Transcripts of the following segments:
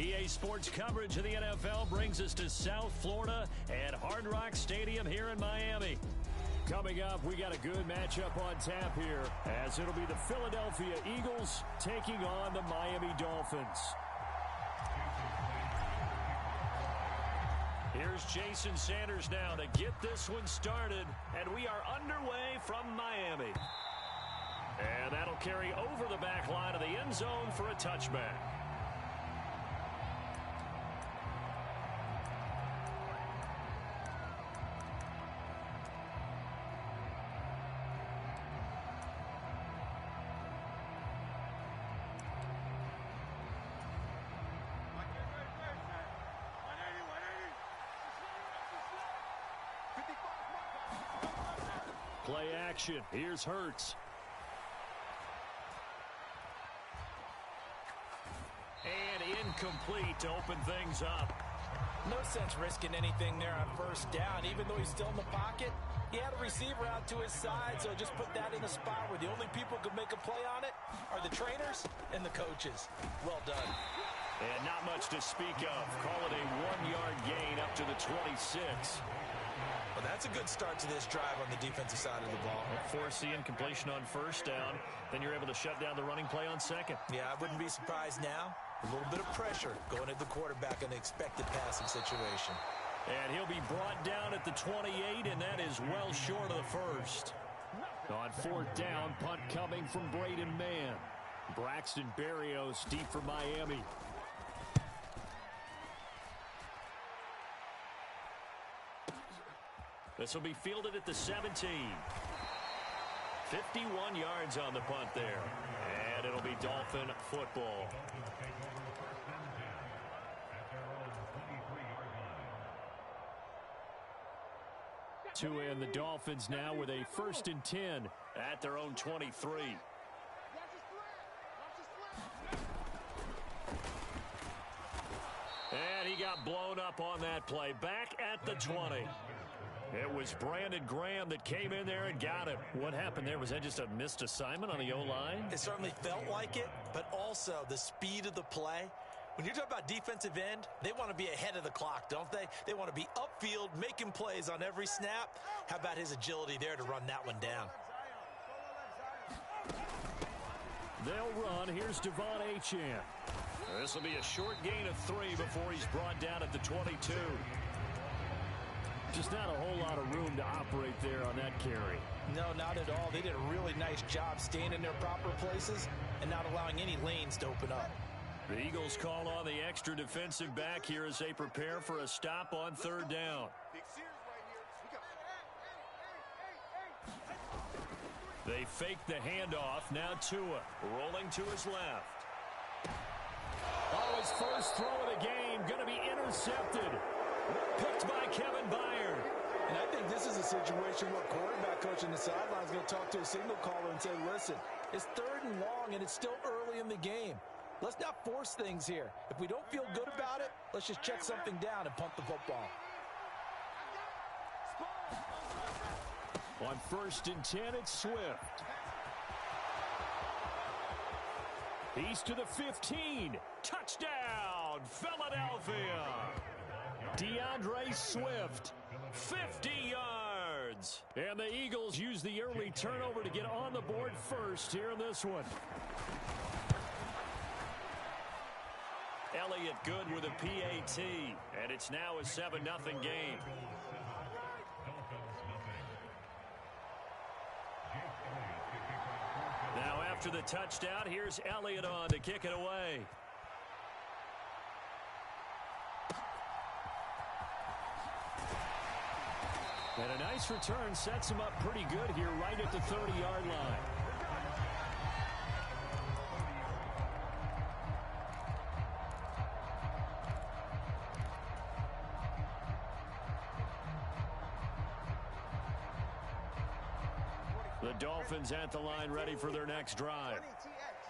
EA Sports coverage of the NFL brings us to South Florida at Hard Rock Stadium here in Miami. Coming up, we got a good matchup on tap here, as it'll be the Philadelphia Eagles taking on the Miami Dolphins. Here's Jason Sanders now to get this one started, and we are underway from Miami. And that'll carry over the back line of the end zone for a touchback. Play action. Here's Hurts. And incomplete to open things up. No sense risking anything there on first down. Even though he's still in the pocket, he had a receiver out to his side, so just put that in a spot where the only people who can make a play on it are the trainers and the coaches. Well done. And not much to speak of. Call it a 1-yard gain up to the 26. Well, that's a good start to this drive on the defensive side of the ball. Force the incompletion on first down. Then you're able to shut down the running play on second. Yeah, I wouldn't be surprised now. A little bit of pressure going at the quarterback in the expected passing situation. And he'll be brought down at the 28, and that is well short of the first. On fourth down, punt coming from Braden Mann. Braxton Berrios deep for Miami. This will be fielded at the 17. 51 yards on the punt there. And it'll be Dolphin football. To end the Dolphins now with a 1st and 10 at their own 23. And he got blown up on that play. Back at the 20. It was Brandon Graham that came in there and got him. What happened there? Was that just a missed assignment on the O-line? It certainly felt like it, but also the speed of the play. When you're talking about defensive end, they want to be ahead of the clock, don't they? They want to be upfield, making plays on every snap. How about his agility there to run that one down? They'll run. Here's Devon Achane. This will be a short gain of 3 before he's brought down at the 22. Just not a whole lot of room to operate there on that carry. No, not at all. They did a really nice job staying in their proper places and not allowing any lanes to open up. The Eagles call on the extra defensive back here as they prepare for a stop on third down. They fake the handoff. Now Tua rolling to his left. Oh, his first throw of the game going to be intercepted. Picked by Kevin Byard. And I think this is a situation where quarterback coach in the sideline is going to talk to a signal caller and say, listen, it's 3rd and long and it's still early in the game. Let's not force things here. If we don't feel good about it, let's just check something down and punt the football. On 1st and 10, it's Swift. He's to the 15. Touchdown, Philadelphia. DeAndre Swift, 50 yards. And the Eagles use the early turnover to get on the board first here in this one. Elliott good with a PAT, and it's now a 7-0 game. Now after the touchdown, here's Elliott on to kick it away. And a nice return sets him up pretty good here right at the 30-yard line. The Dolphins at the line ready for their next drive.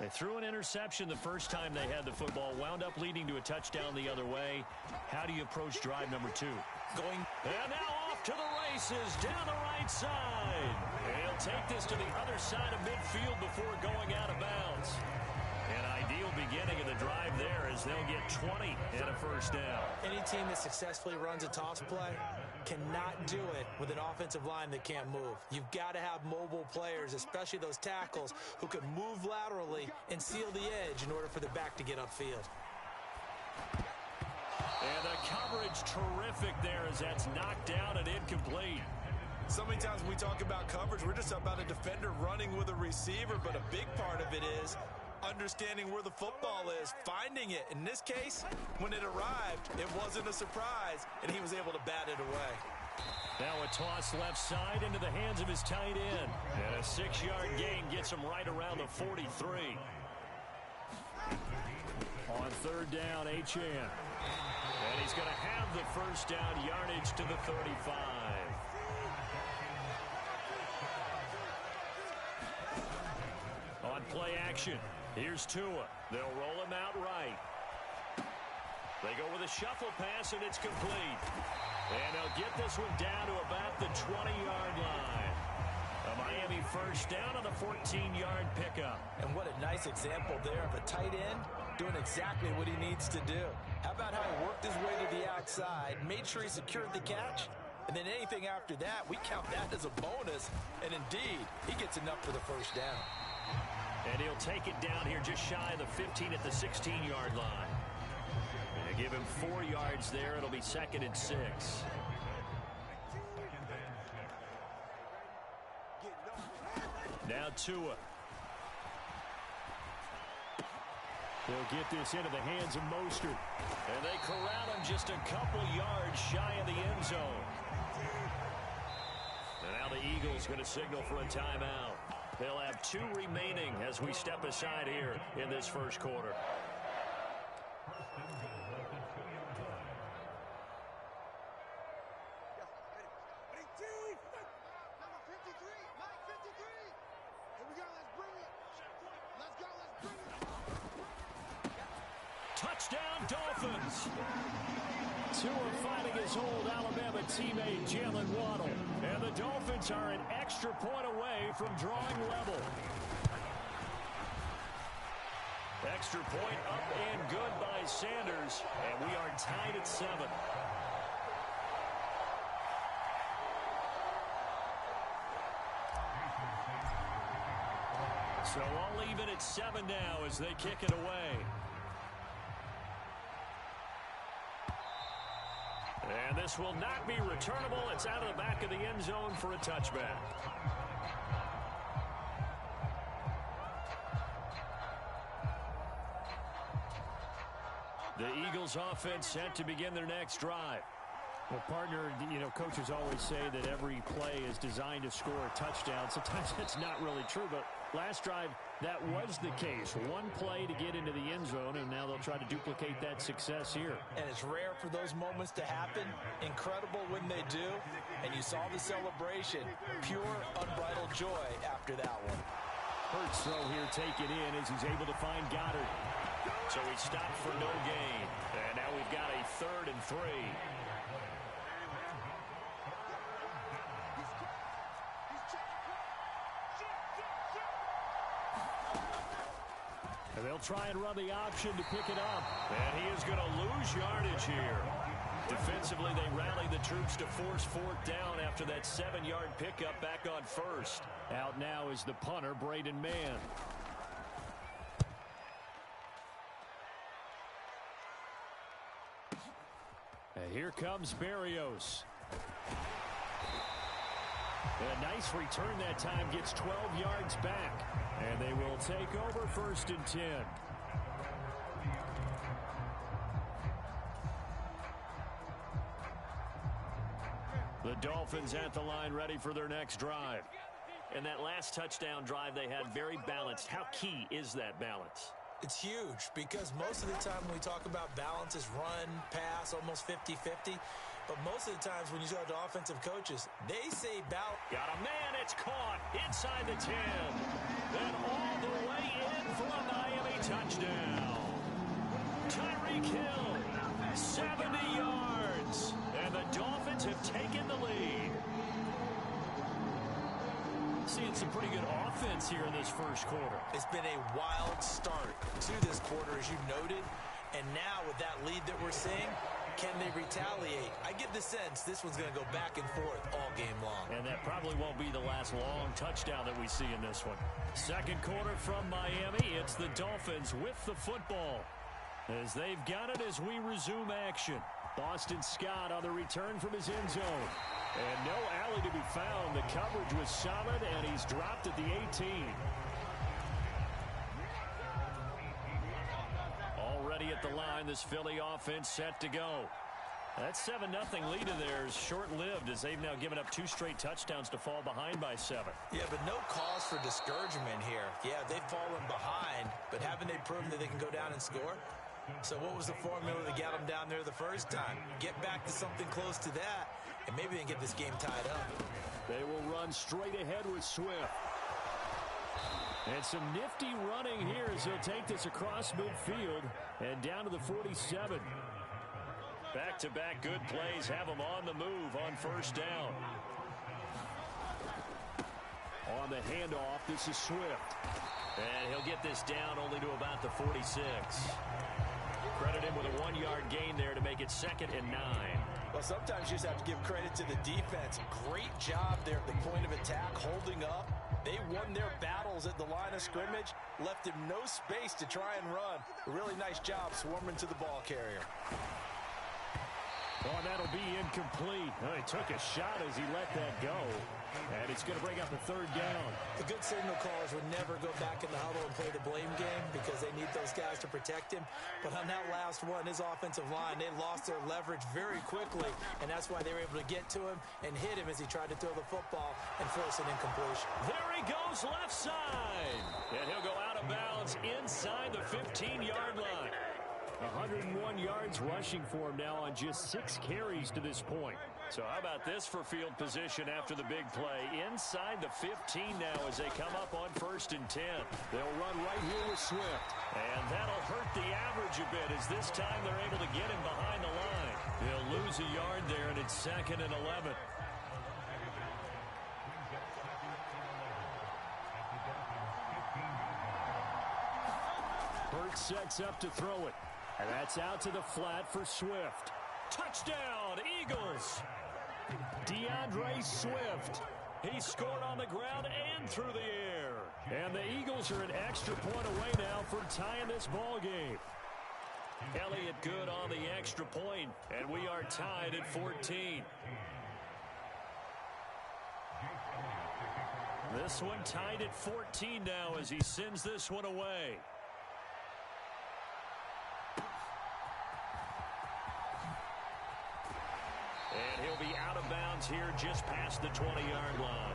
They threw an interception the first time they had the football, wound up leading to a touchdown the other way. How do you approach drive number 2? And now off to the races down the right side. And he'll take this to the other side of midfield before going out of bounds. An ideal beginning of the drive there as they'll get 20 and a first down. Any team that successfully runs a toss play cannot do it with an offensive line that can't move. You've got to have mobile players, especially those tackles, who can move laterally and seal the edge in order for the back to get upfield. And the coverage terrific there as that's knocked down and incomplete. So many times when we talk about coverage, we're just about a defender running with a receiver, but a big part of it is understanding where the football is, finding it. In this case, when it arrived, it wasn't a surprise, and he was able to bat it away. Now a toss left side into the hands of his tight end. And a 6-yard gain gets him right around the 43. On third down, Achane. And he's going to have the first down yardage to the 35. On play action, here's Tua. They'll roll him out right. They go with a shuffle pass, and it's complete. And they'll get this one down to about the 20-yard line. A Miami first down on the 14-yard pickup. And what a nice example there of a tight end doing exactly what he needs to do. How about how he worked his way to the outside, made sure he secured the catch, and then anything after that, we count that as a bonus. And indeed, he gets enough for the first down. And he'll take it down here just shy of the 15 at the 16-yard line. And give him 4 yards there. It'll be 2nd and 6. Now Tua. They'll get this into the hands of Mostert. And they corral him just a couple yards shy of the end zone. And now the Eagles going to signal for a timeout. They'll have 2 remaining as we step aside here in this first quarter. Touchdown, Dolphins. Tua finding his old Alabama teammate Jalen Waddle. And the Dolphins are an extra point away from drawing level. Extra point up and good by Sanders. And we are tied at 7. So all even at 7 now as they kick it away. And this will not be returnable. It's out of the back of the end zone for a touchback. The Eagles offense set to begin their next drive. Well, partner, coaches always say that every play is designed to score a touchdown. Sometimes that's not really true, but last drive, that was the case. One play to get into the end zone, and now they'll try to duplicate that success here. And it's rare for those moments to happen. Incredible when they do. And you saw the celebration. Pure, unbridled joy after that one. Hurts throw here taken in as he's able to find Goddard. So he stopped for no gain. And now we've got a 3rd and 3. And they'll try and run the option to pick it up. And he is going to lose yardage here. Defensively, they rally the troops to force 4th down after that 7-yard pickup back on 1st. Out now is the punter, Braden Mann. And here comes Berrios. A nice return that time, gets 12 yards back. And they will take over 1st and 10. The Dolphins at the line ready for their next drive. And that last touchdown drive they had very balanced. How key is that balance? It's huge because most of the time when we talk about balance is run, pass, almost 50-50. But most of the times when you talk to offensive coaches, they say balance. Got a man, it's caught inside the 10. Then all the way in for a Miami touchdown. Tyreek Hill, 70 yards. And the Dolphins have taken the lead. Seeing some pretty pretty good offense here in this first quarter. It's been a wild start to this quarter, as you noted. And now with that lead that we're seeing, can they retaliate? I get the sense this one's going to go back and forth all game long. And that probably won't be the last long touchdown that we see in this one. Second quarter from Miami. It's the Dolphins with the football, as they've got it as we resume action. Boston Scott on the return from his end zone. And no alley to be found. The coverage was solid, and he's dropped at the 18. Already at the line, this Philly offense set to go. That 7-0 lead of theirs short-lived, as they've now given up 2 straight touchdowns to fall behind by 7. Yeah, but no cause for discouragement here. Yeah, they've fallen behind, but haven't they proven that they can go down and score? So what was the formula to get them down there the first time? Get back to something close to that, and maybe they can get this game tied up. They will run straight ahead with Swift. And some nifty running here as he'll take this across midfield and down to the 47. Back-to-back good plays have him on the move on first down. On the handoff, this is Swift. And he'll get this down only to about the 46. Credit him with a 1-yard gain there to make it 2nd and 9. Well, sometimes you just have to give credit to the defense. Great job there at the point of attack, holding up. They won their battles at the line of scrimmage, left him no space to try and run. A really nice job swarming to the ball carrier. Oh, that'll be incomplete. Oh, he took a shot as he let that go. And it's going to bring up a 3rd down. The good signal callers would never go back in the huddle and play the blame game because they need those guys to protect him. But on that last one, his offensive line, they lost their leverage very quickly. And that's why they were able to get to him and hit him as he tried to throw the football and force an incompletion. There he goes left side. And he'll go out of bounds inside the 15-yard line. 101 yards rushing for him now on just 6 carries to this point. So how about this for field position after the big play? Inside the 15 now as they come up on 1st and 10. They'll run right here with Swift. And that'll hurt the average a bit as this time they're able to get him behind the line. They'll lose a yard there, and it's 2nd and 11. Burt sets up to throw it. And that's out to the flat for Swift. Touchdown, Eagles! DeAndre Swift. He scored on the ground and through the air. And the Eagles are an extra point away now from tying this ball game. Elliott good on the extra point, and we are tied at 14. This one tied at 14 now as he sends this one away. And he'll be out of bounds here just past the 20-yard line.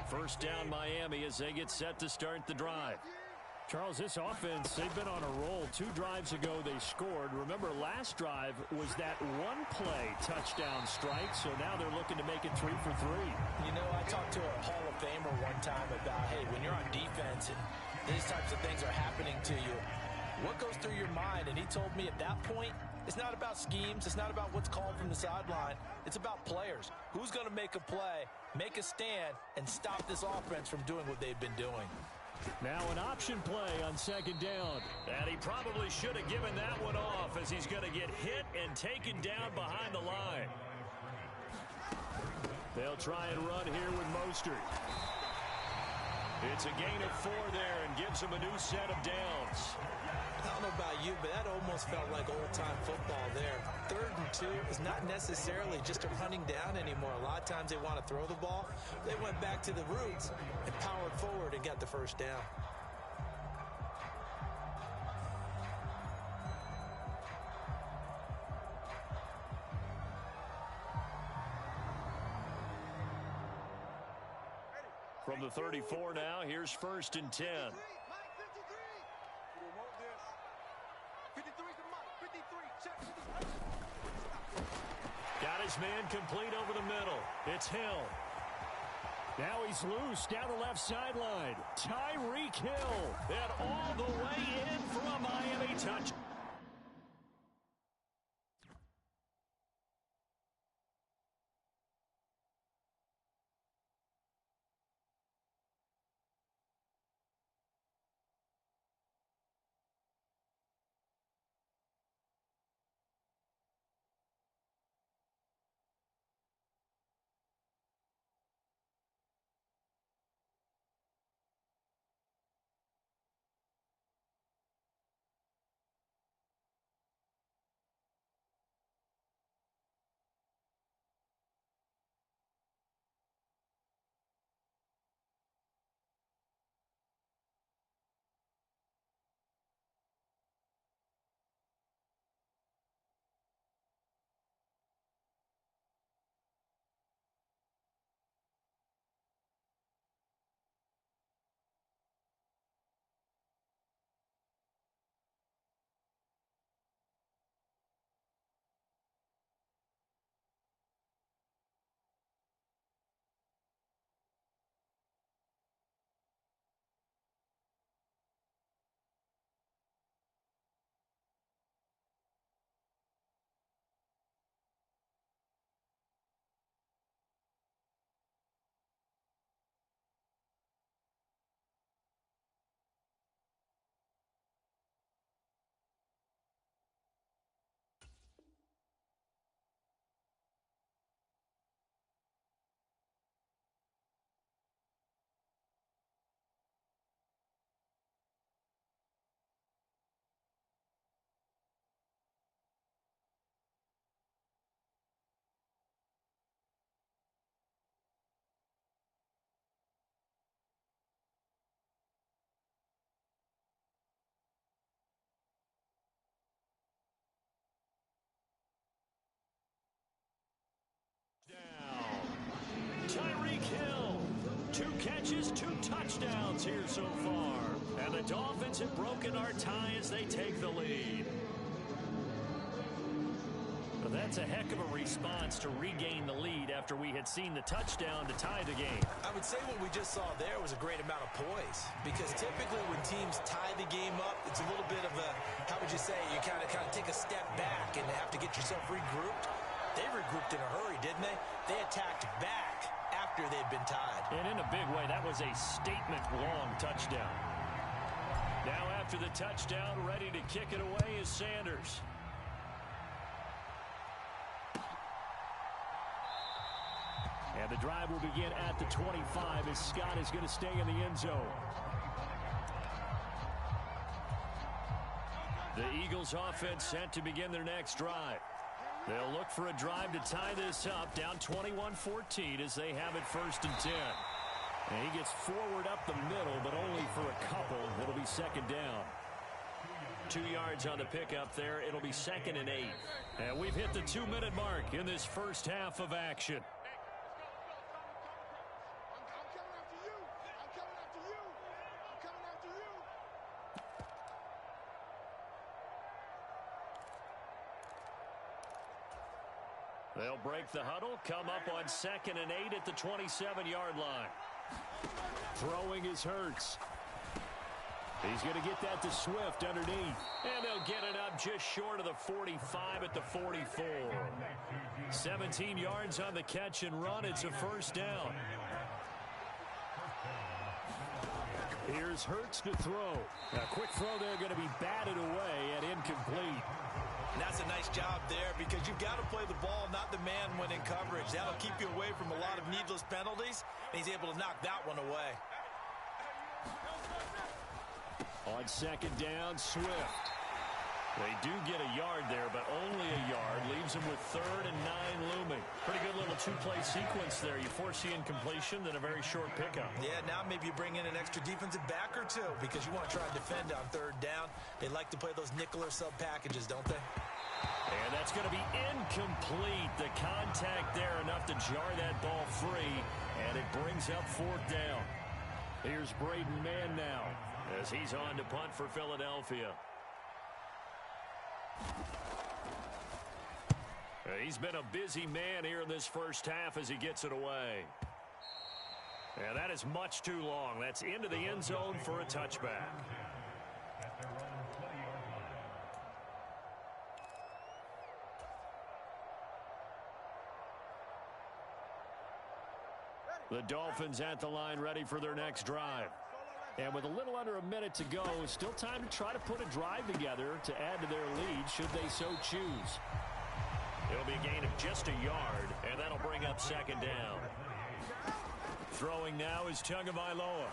First down Miami as they get set to start the drive. Charles, this offense, they've been on a roll. 2 drives ago they scored. Remember, last drive was that one-play touchdown strike, so now they're looking to make it 3 for 3. You know, I talked to a Hall of Famer one time about, hey, when you're on defense and these types of things are happening to you, what goes through your mind? And he told me at that point, it's not about schemes. It's not about what's called from the sideline. It's about players. Who's going to make a play, make a stand, and stop this offense from doing what they've been doing? Now an option play on 2nd down. And he probably should have given that one off as he's going to get hit and taken down behind the line. They'll try and run here with Mostert. It's a gain of 4 there and gives him a new set of downs. I don't know about you, but that almost felt like old-time football there. 3rd and 2 is not necessarily just a running down anymore. A lot of times they want to throw the ball. They went back to the roots and powered forward and got the first down. From the 34 now, here's 1st and 10. Got his man complete over the middle. It's Hill. Now he's loose down the left sideline. Tyreek Hill, and all the way in for a Miami touch. Tyreek Hill, 2 catches, 2 touchdowns here so far. And the Dolphins have broken our tie as they take the lead. Well, that's a heck of a response to regain the lead after we had seen the touchdown to tie the game. I would say what we just saw there was a great amount of poise, because typically when teams tie the game up, it's a little bit of a, how would you say, you kind of take a step back and have to get yourself regrouped. They regrouped in a hurry, didn't they? They attacked back after they'd been tied. And in a big way, that was a statement-long touchdown. Now after the touchdown, ready to kick it away is Sanders. And the drive will begin at the 25 as Scott is going to stay in the end zone. The Eagles offense set to begin their next drive. They'll look for a drive to tie this up, down 21-14 as they have it 1st and 10. And he gets forward up the middle, but only for a couple. It'll be 2nd down. 2 yards on the pickup there. It'll be 2nd and 8. And we've hit the 2-minute mark in this first half of action. They'll break the huddle, come up on 2nd and 8 at the 27-yard line. Throwing is Hurts. He's going to get that to Swift underneath. And they'll get it up just short of the 45 at the 44. 17 yards on the catch and run. It's a 1st down. Here's Hurts to throw. A quick throw there going to be batted away and incomplete. And that's a nice job there, because you've got to play the ball, not the man when in coverage. That'll keep you away from a lot of needless penalties, and he's able to knock that one away. On 2nd down, Swift. They do get a yard there, but only a yard. Leaves them with 3rd and 9 looming. Pretty good little 2-play sequence there. You force the incompletion, then a very short pickup. Yeah, now maybe you bring in an extra defensive back or 2, because you want to try and defend on 3rd down. They like to play those nickel or sub packages, don't they? And that's going to be incomplete. The contact there enough to jar that ball free, and it brings up 4th down. Here's Braden Mann now as he's on to punt for Philadelphia. He's been a busy man here in this first half as he gets it away. And that is much too long. That's into the end zone for a touchback. The Dolphins at the line, ready for their next drive. And with a little under a minute to go, still time to try to put a drive together to add to their lead should they so choose. It'll be a gain of just a yard, and that'll bring up second down. Throwing now is Tagovailoa.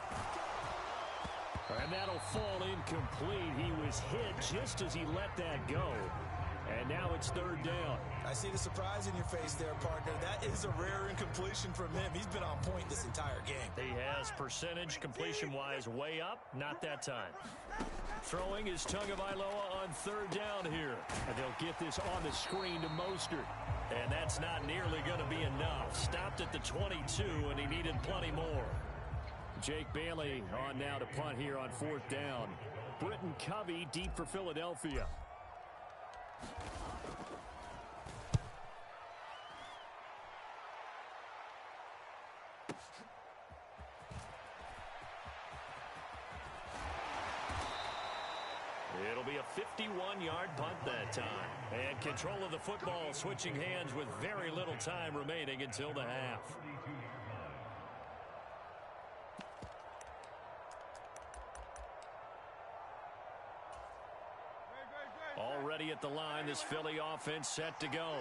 And that'll fall incomplete. He was hit just as he let that go. And now it's third down. I see the surprise in your face there, partner. That is a rare incompletion from him. He's been on point this entire game. He has percentage completion-wise way up. Not that time. Throwing is Tagovailoa on third down here. And they'll get this on the screen to Mostert. And that's not nearly going to be enough. Stopped at the 22, and he needed plenty more. Jake Bailey on now to punt here on fourth down. Britton Covey deep for Philadelphia. It'll be a 51-yard punt that time. And control of the football switching hands with very little time remaining until the half. Already at the line, this Philly offense set to go.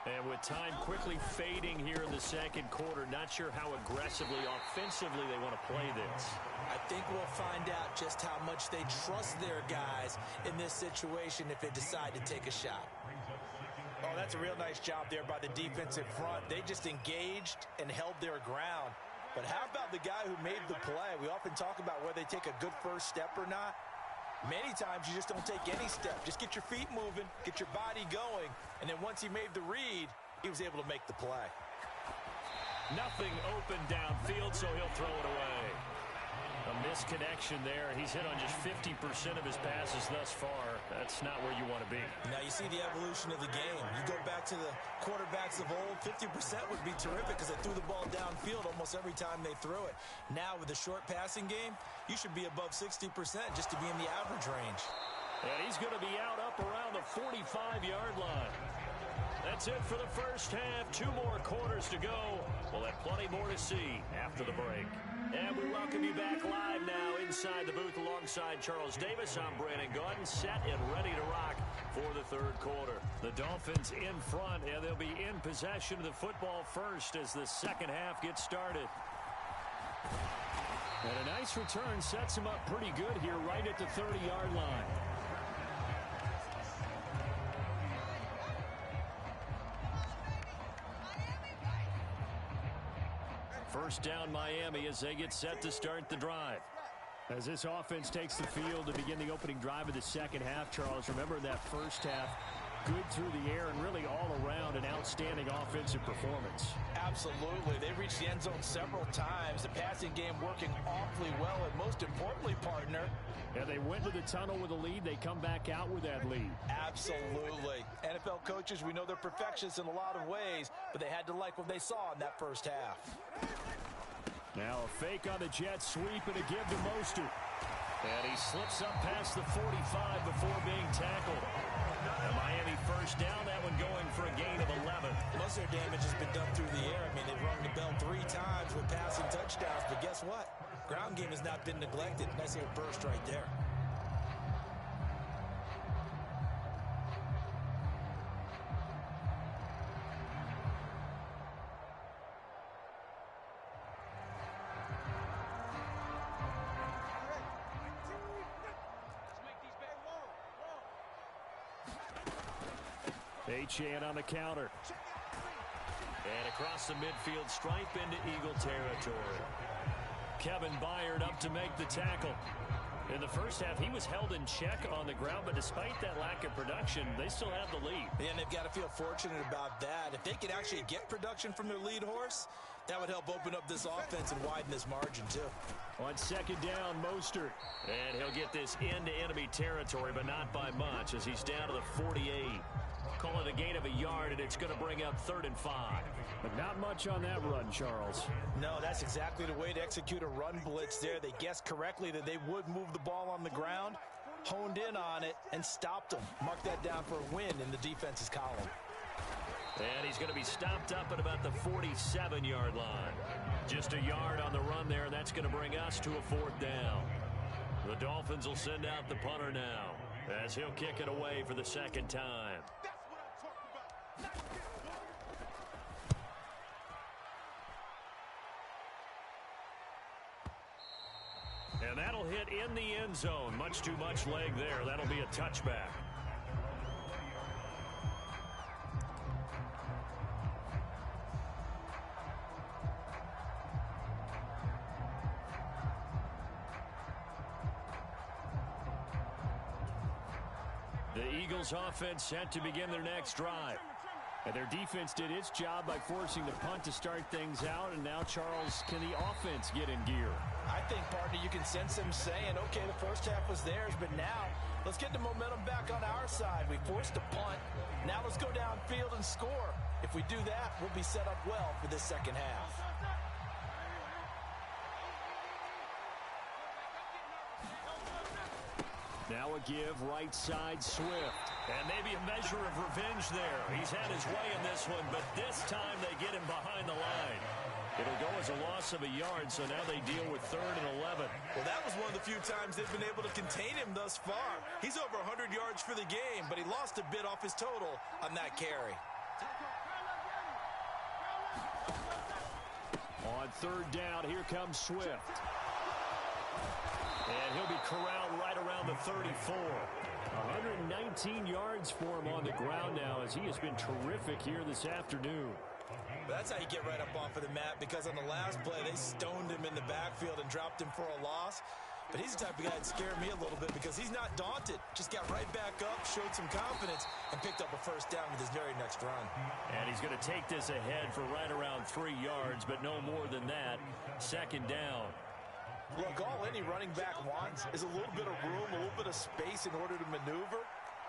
And with time quickly fading here in the second quarter, not sure how aggressively, offensively they want to play this. I think we'll find out just how much they trust their guys in this situation if they decide to take a shot. Oh, that's a real nice job there by the defensive front. They just engaged and held their ground. But how about the guy who made the play? We often talk about whether they take a good first step or not. Many times you just don't take any step. Just get your feet moving, get your body going, and then once he made the read, he was able to make the play. Nothing open downfield, so he'll throw it away. A misconnection there. He's hit on just 50% of his passes thus far. That's not where you want to be. Now you see the evolution of the game. You go back to the quarterbacks of old, 50% would be terrific because they threw the ball downfield almost every time they threw it. Now with the short passing game, you should be above 60% just to be in the average range. And he's going to be out up around the 45-yard line. That's it for the first half. 2 more quarters to go. We'll have plenty more to see after the break. And we welcome you back live now inside the booth alongside Charles Davis. I'm Brandon Gaudin, set and ready to rock for the third quarter. The Dolphins in front, and they'll be in possession of the football first as the second half gets started. And a nice return sets him up pretty good here right at the 30-yard line. First down Miami as they get set to start the drive. As this offense takes the field to begin the opening drive of the second half, Charles, remember that first half, good through the air and really all around an outstanding offensive performance. Absolutely. They reached the end zone several times. The passing game working awfully well, and most importantly, partner. Yeah, they went to the tunnel with a lead. They come back out with that lead. Absolutely. NFL coaches, we know they're perfectionists in a lot of ways, but they had to like what they saw in that first half. Now a fake on the jet sweep and a give to Mostert. And he slips up past the 45 before being tackled. A Miami first down, that one going for a gain of 11. Most of their damage has been done through the air. I mean, they've rung the bell 3 times with passing touchdowns, but guess what? Ground game has not been neglected. Nice little burst right there. Achane on the counter. And across the midfield stripe into Eagle territory. Kevin Byard up to make the tackle. In the first half, he was held in check on the ground, but despite that lack of production, they still have the lead. And they've got to feel fortunate about that. If they could actually get production from their lead horse, that would help open up this offense and widen this margin, too. On second down, Mostert. And he'll get this into enemy territory, but not by much, as he's down to the 48. Call it a gain of a yard, and it's going to bring up 3rd and 5. But not much on that run, Charles. No, that's exactly the way to execute a run blitz there. They guessed correctly that they would move the ball on the ground, honed in on it, and stopped them. Mark that down for a win in the defense's column. And he's going to be stopped up at about the 47-yard line. Just a yard on the run there, and that's going to bring us to a 4th down. The Dolphins will send out the punter now, as he'll kick it away for the 2nd time. And that'll hit in the end zone. Much too much leg there. That'll be a touchback. The Eagles offense set to begin their next drive. And their defense did its job by forcing the punt to start things out. And now, Charles, can the offense get in gear? I think, partner, you can sense them saying, okay, the first half was theirs, but now let's get the momentum back on our side. We forced a punt. Now let's go downfield and score. If we do that, we'll be set up well for this second half. Now a give, right side, Swift. And maybe a measure of revenge there. He's had his way in this one, but this time they get him behind the line. It'll go as a loss of a yard, so now they deal with 3rd and 11. Well, that was one of the few times they've been able to contain him thus far. He's over 100 yards for the game, but he lost a bit off his total on that carry. On 3rd down, here comes Swift. And he'll be corralled right around the 34. 119 yards for him on the ground now, as he has been terrific here this afternoon. That's how you get right up off of the mat, because on the last play, they stoned him in the backfield and dropped him for a loss. But he's the type of guy that scared me a little bit because he's not daunted. Just got right back up, showed some confidence, and picked up a 1st down with his very next run. And he's going to take this ahead for right around 3 yards, but no more than that. 2nd down. Look, all any running back wants is a little bit of room, a little bit of space in order to maneuver.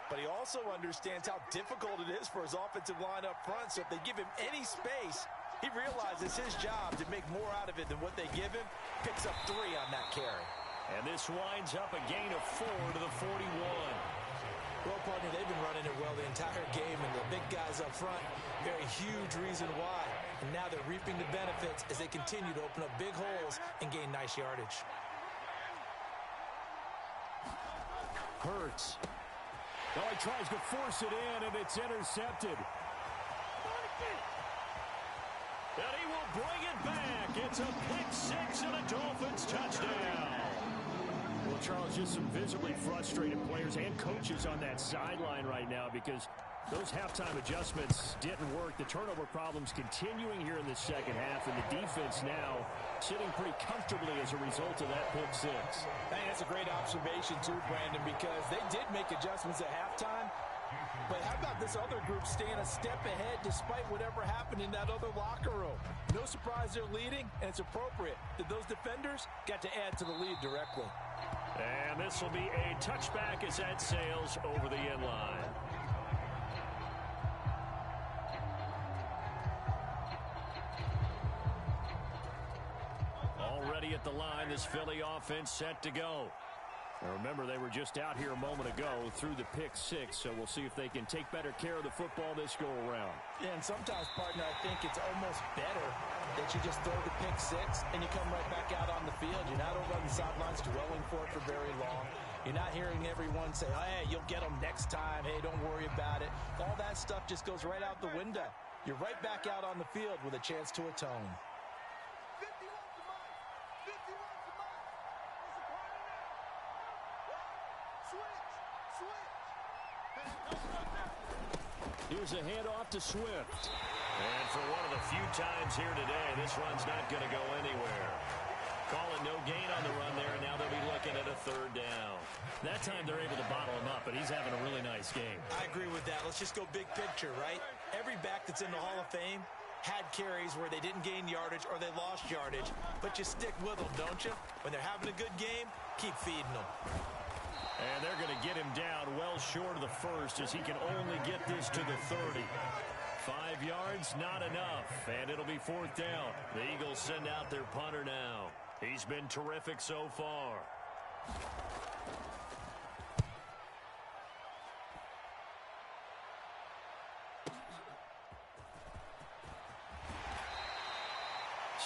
But he also understands how difficult it is for his offensive line up front. So if they give him any space, he realizes his job to make more out of it than what they give him. Picks up 3 on that carry. And this winds up a gain of 4 to the 41. Well, partner, they've been running it well the entire game, and the big guys up front, very huge reason why. And now they're reaping the benefits as they continue to open up big holes and gain nice yardage. Hurts. Oh, he tries to force it in, and it's intercepted. And he will bring it back. It's a pick 6 and a Dolphins touchdown. Well, Charles, just some visibly frustrated players and coaches on that sideline right now because those halftime adjustments didn't work. The turnover problems continuing here in the second half, and the defense now sitting pretty comfortably as a result of that pick 6. I think that's a great observation too, Brandon, because they did make adjustments at halftime. But how about this other group staying a step ahead despite whatever happened in that other locker room? No surprise they're leading, and it's appropriate that those defenders got to add to the lead directly. And this will be a touchback as that sails over the end line. Already at the line, this Philly offense set to go. Now remember, they were just out here a moment ago through the pick 6, so we'll see if they can take better care of the football this go-around. Yeah, and sometimes, partner, I think it's almost better that you just throw the pick 6 and you come right back out on the field. You're not over on the sidelines dwelling for it for very long. You're not hearing everyone say, hey, you'll get them next time. Hey, don't worry about it. All that stuff just goes right out the window. You're right back out on the field with a chance to atone. Here's a handoff to Swift. And for one of the few times here today, this run's not going to go anywhere. Calling no gain on the run there, and now they'll be looking at a 3rd down. That time they're able to bottle him up, but he's having a really nice game. I agree with that. Let's just go big picture, right? Every back that's in the Hall of Fame had carries where they didn't gain yardage or they lost yardage, but you stick with them, don't you? When they're having a good game, keep feeding them. And they're going to get him down well short of the first as he can only get this to the 30. 5 yards, not enough, and it'll be 4th down. The Eagles send out their punter now. He's been terrific so far.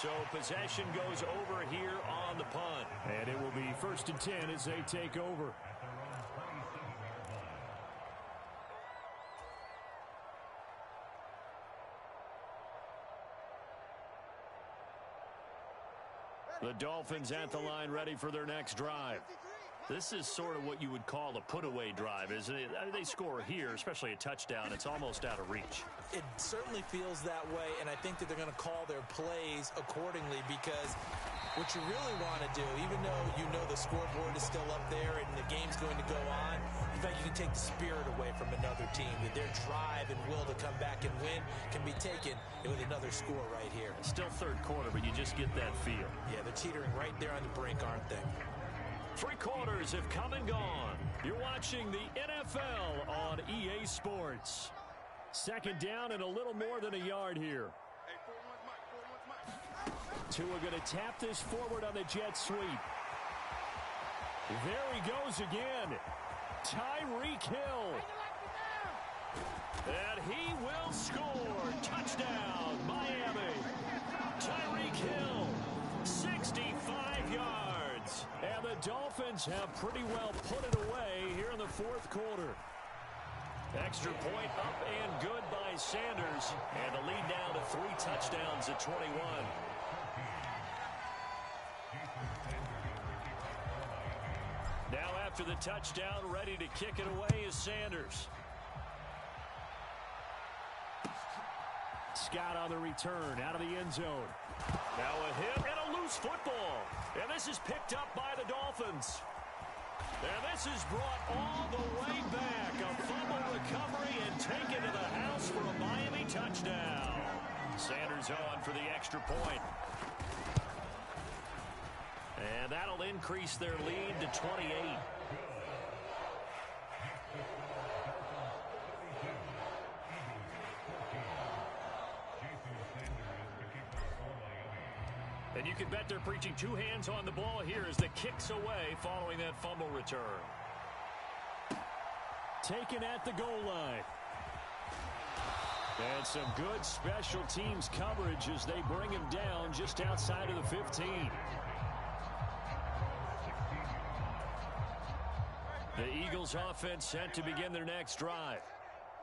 So possession goes over here on the punt. And it will be 1st and 10 as they take over. The Dolphins at the line ready for their next drive. This is sort of what you would call a put-away drive, isn't it? They score here, especially a touchdown. It's almost out of reach. It certainly feels that way, and I think that they're going to call their plays accordingly because what you really want to do, even though you know the scoreboard is still up there and the game's going to go on, in fact, you can take the spirit away from another team, that their drive and will to come back and win can be taken with another score right here. It's still 3rd quarter, but you just get that feel. Yeah, they're teetering right there on the brink, aren't they? 3 quarters have come and gone. You're watching the NFL on EA Sports. 2nd down and a little more than a yard here. Tua going to tap this forward on the jet sweep. There he goes again. Tyreek Hill. And he will score. Touchdown, Miami. Tyreek Hill, 65 yards. And the Dolphins have pretty well put it away here in the 4th quarter. Extra point up and good by Sanders. And the lead down to 3 touchdowns at 21. Now after the touchdown, ready to kick it away is Sanders. Scott on the return out of the end zone. Now a hit and a loose football. And this is picked up by the Dolphins. And this is brought all the way back. A fumble recovery and taken to the house for a Miami touchdown. Sanders on for the extra point. And that'll increase their lead to 28. And you can bet they're preaching 2 hands on the ball here as the kick's away following that fumble return. Taken at the goal line. And some good special teams coverage as they bring him down just outside of the 15. The Eagles offense set to begin their next drive.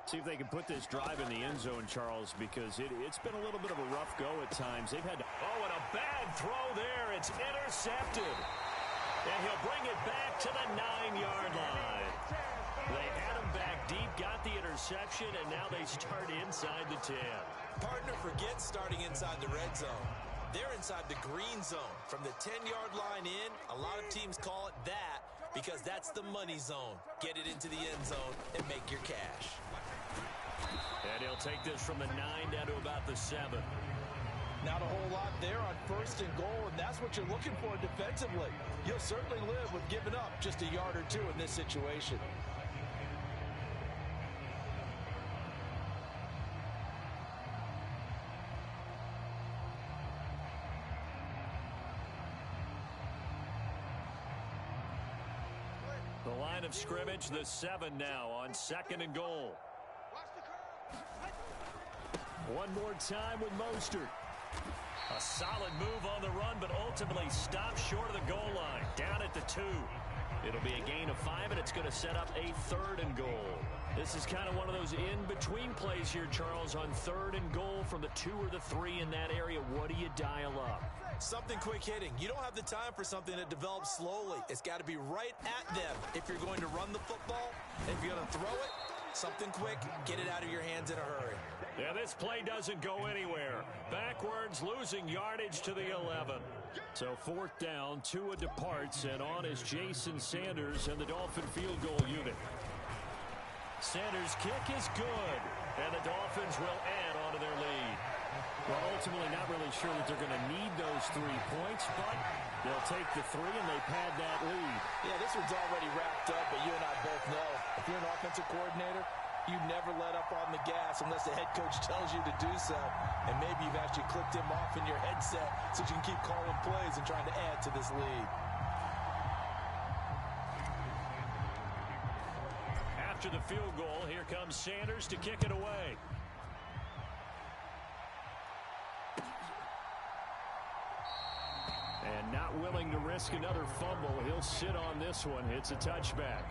See if they can put this drive in the end zone, Charles, because it's been a little bit of a rough go at times. They've had to... Oh, and a bad throw there. It's intercepted. And he'll bring it back to the 9-yard line. They had him back deep, got the interception, and now they start inside the 10. Partner, forget starting inside the red zone. They're inside the green zone. From the 10-yard line in, a lot of teams call it that because that's the money zone. Get it into the end zone and make your cash. And he'll take this from the 9 down to about the 7. Not a whole lot there on 1st and goal, and that's what you're looking for defensively. You'll certainly live with giving up just a yard or 2 in this situation. The line of scrimmage, the 7 now on 2nd and goal. One more time with Mostert. A solid move on the run, but ultimately stopped short of the goal line. Down at the 2. It'll be a gain of 5, and it's going to set up a 3rd and goal. This is kind of one of those in-between plays here, Charles, on 3rd and goal from the 2 or the 3 in that area. What do you dial up? Something quick hitting. You don't have the time for something that develops slowly. It's got to be right at them if you're going to run the football. And if you're going to throw it, something quick, get it out of your hands in a hurry. Yeah, this play doesn't go anywhere. Backwards, losing yardage to the 11. So 4th down, Tua departs, and on is Jason Sanders and the Dolphin field goal unit. Sanders' kick is good, and the Dolphins will add on to their lead. Well, ultimately not really sure that they're going to need those 3 points, but they'll take the 3 and they pad that lead. Yeah, this one's already wrapped up, but you and I both know if you're an offensive coordinator, you never let up on the gas unless the head coach tells you to do so. And maybe you've actually clicked him off in your headset so you can keep calling plays and trying to add to this lead. After the field goal, here comes Sanders to kick it away. And not willing to risk another fumble. He'll sit on this one. It's a touchback.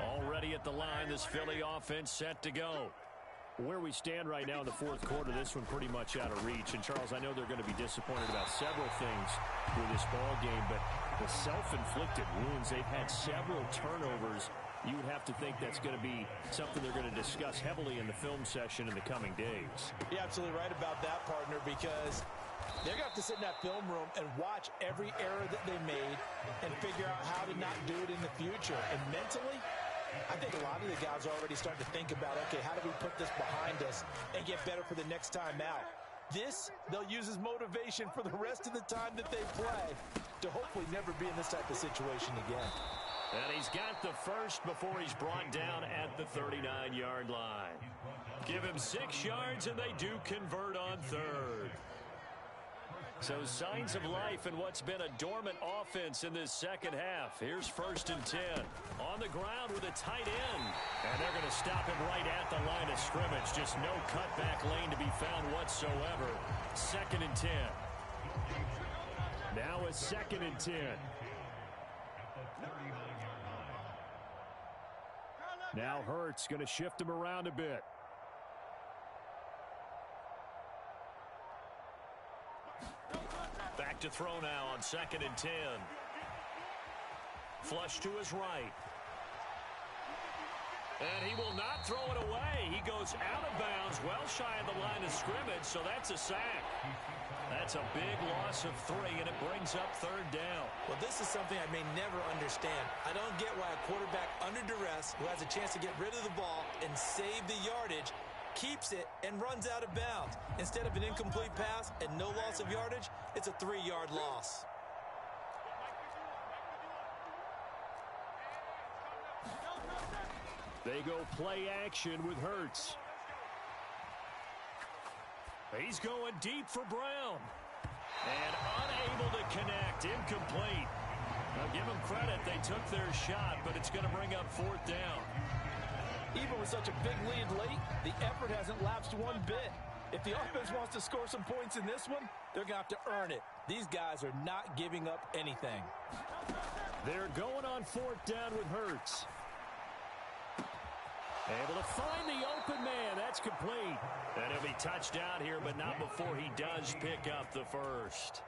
Already at the line, this Philly offense set to go. Where we stand right now in the fourth quarter, this one pretty much out of reach. And, Charles, I know they're going to be disappointed about several things with this ball game, but the self-inflicted wounds, they've had several turnovers. You would have to think that's going to be something they're going to discuss heavily in the film session in the coming days. You're absolutely right about that, partner, because they're going to have to sit in that film room and watch every error that they made and figure out how to not do it in the future. And mentally, I think a lot of the guys are already starting to think about, okay, how do we put this behind us and get better for the next time out? This, they'll use as motivation for the rest of the time that they play to hopefully never be in this type of situation again. And he's got the first before he's brought down at the 39-yard line. Give him 6 yards, and they do convert on third. So signs of life in what's been a dormant offense in this second half. Here's 1st and 10. On the ground with a tight end. And they're going to stop him right at the line of scrimmage. Just no cutback lane to be found whatsoever. 2nd and 10. Now a 2nd and 10. Now Hurts going to shift him around a bit. Back to throw now on 2nd and 10. Flush to his right. And he will not throw it away. He goes out of bounds, well shy of the line of scrimmage, so that's a sack. That's a big loss of 3, and it brings up 3rd down. Well, this is something I may never understand. I don't get why a quarterback under duress who has a chance to get rid of the ball and save the yardage keeps it and runs out of bounds. Instead of an incomplete pass and no loss of yardage, it's a 3-yard loss. They go play action with Hurts. He's going deep for Brown. And unable to connect. Incomplete. Now give them credit. They took their shot, but it's going to bring up 4th down. Even with such a big lead late, the effort hasn't lapsed one bit. If the offense wants to score some points in this one, they're going to have to earn it. These guys are not giving up anything. They're going on 4th down with Hurts. Able to find the open man. That's complete. And he'll be touched out here, but not before he does pick up the first.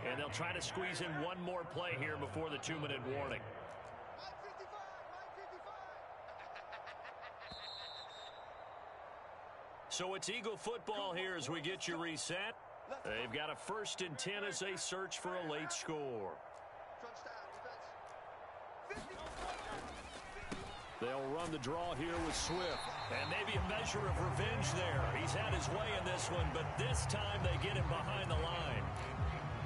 And they'll try to squeeze in one more play here before the 2-minute warning. So it's Eagle football here as we get you reset. They've got a 1st and 10 as they search for a late score. They'll run the draw here with Swift. And maybe a measure of revenge there. He's had his way in this one, but this time they get him behind the line.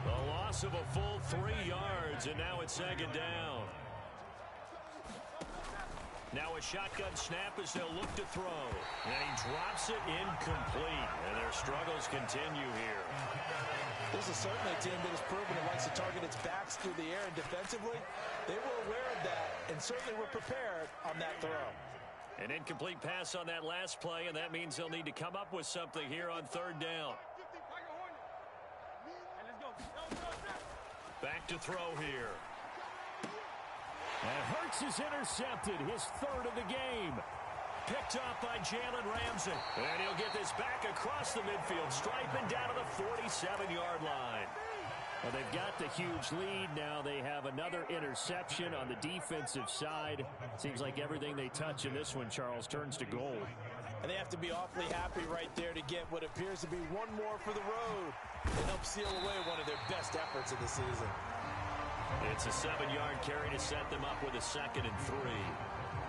The loss of a full 3 yards, and now it's 2nd down. Now a shotgun snap as they'll look to throw. And he drops it incomplete. And their struggles continue here. This is certainly a team that has proven it likes to target its backs through the air, and defensively, they were aware of that and certainly were prepared on that throw. An incomplete pass on that last play, and that means they'll need to come up with something here on 3rd down. Back to throw here. And Hurts is intercepted, his 3rd of the game. Picked off by Jalen Ramsey. And he'll get this back across the midfield, striping down to the 47-yard line. Well, they've got the huge lead. Now they have another interception on the defensive side. Seems like everything they touch in this one, Charles, turns to gold. And they have to be awfully happy right there to get what appears to be one more for the road and help seal away one of their best efforts of the season. It's a 7-yard carry to set them up with a 2nd and 3.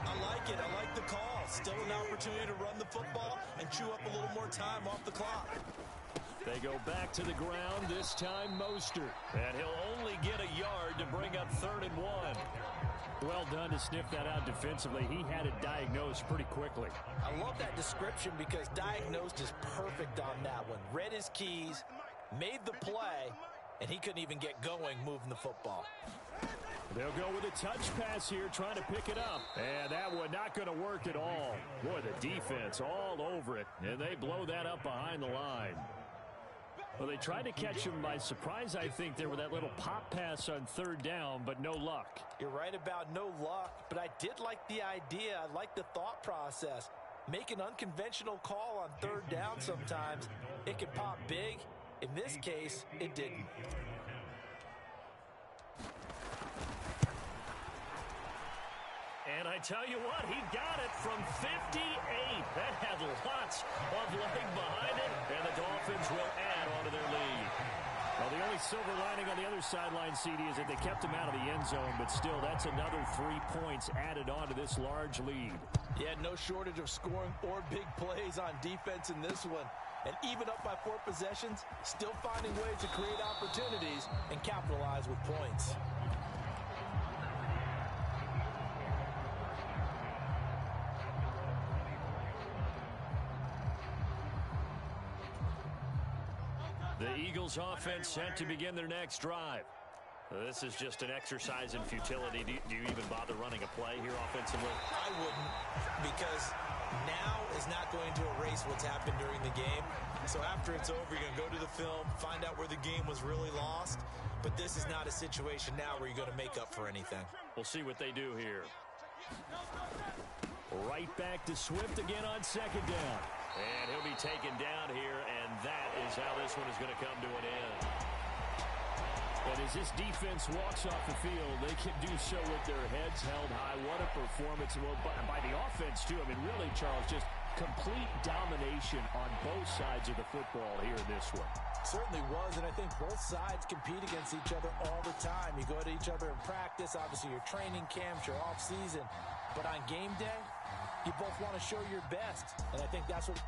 I like it. I like the call. Still an opportunity to run the football and chew up a little more time off the clock. They go back to the ground, this time Mostert. And he'll only get a yard to bring up 3rd and 1. Well done to sniff that out defensively. He had it diagnosed pretty quickly. I love that description because diagnosed is perfect on that one. Read his keys, made the play, and he couldn't even get going moving the football. They'll go with a touch pass here, trying to pick it up. And that one not going to work at all. Boy, the defense all over it, and they blow that up behind the line. Well, they tried to catch him by surprise, I think, there with that little pop pass on 3rd down, but no luck. You're right about no luck, but I did like the idea. I like the thought process. Make an unconventional call on 3rd down sometimes. It can pop big. In this case, it didn't. And I tell you what, he got it from 58. That had lots of leg behind it, and the Dolphins will add on to their lead. Well, the only silver lining on the other sideline, CD, is that they kept him out of the end zone, but still, that's another 3 points added on to this large lead. Yeah, no shortage of scoring or big plays on defense in this one. And even up by 4 possessions, still finding ways to create opportunities and capitalize with points. The Eagles offense set to begin their next drive. This is just an exercise in futility. Do you even bother running a play here offensively? I wouldn't, because now is not going to erase what's happened during the game. So after it's over, you're going to go to the film, find out where the game was really lost. But this is not a situation now where you're going to make up for anything. We'll see what they do here. Right back to Swift again on 2nd down. And he'll be taken down here, and that is how this one is going to come to an end. And as this defense walks off the field, they can do so with their heads held high. What a performance. Well, by the offense, too. I mean, really, Charles, just complete domination on both sides of the football here in this one. Certainly was, and I think both sides compete against each other all the time. You go to each other in practice, obviously your training camps, your off-season. But on game day, you both want to show your best, and I think that's what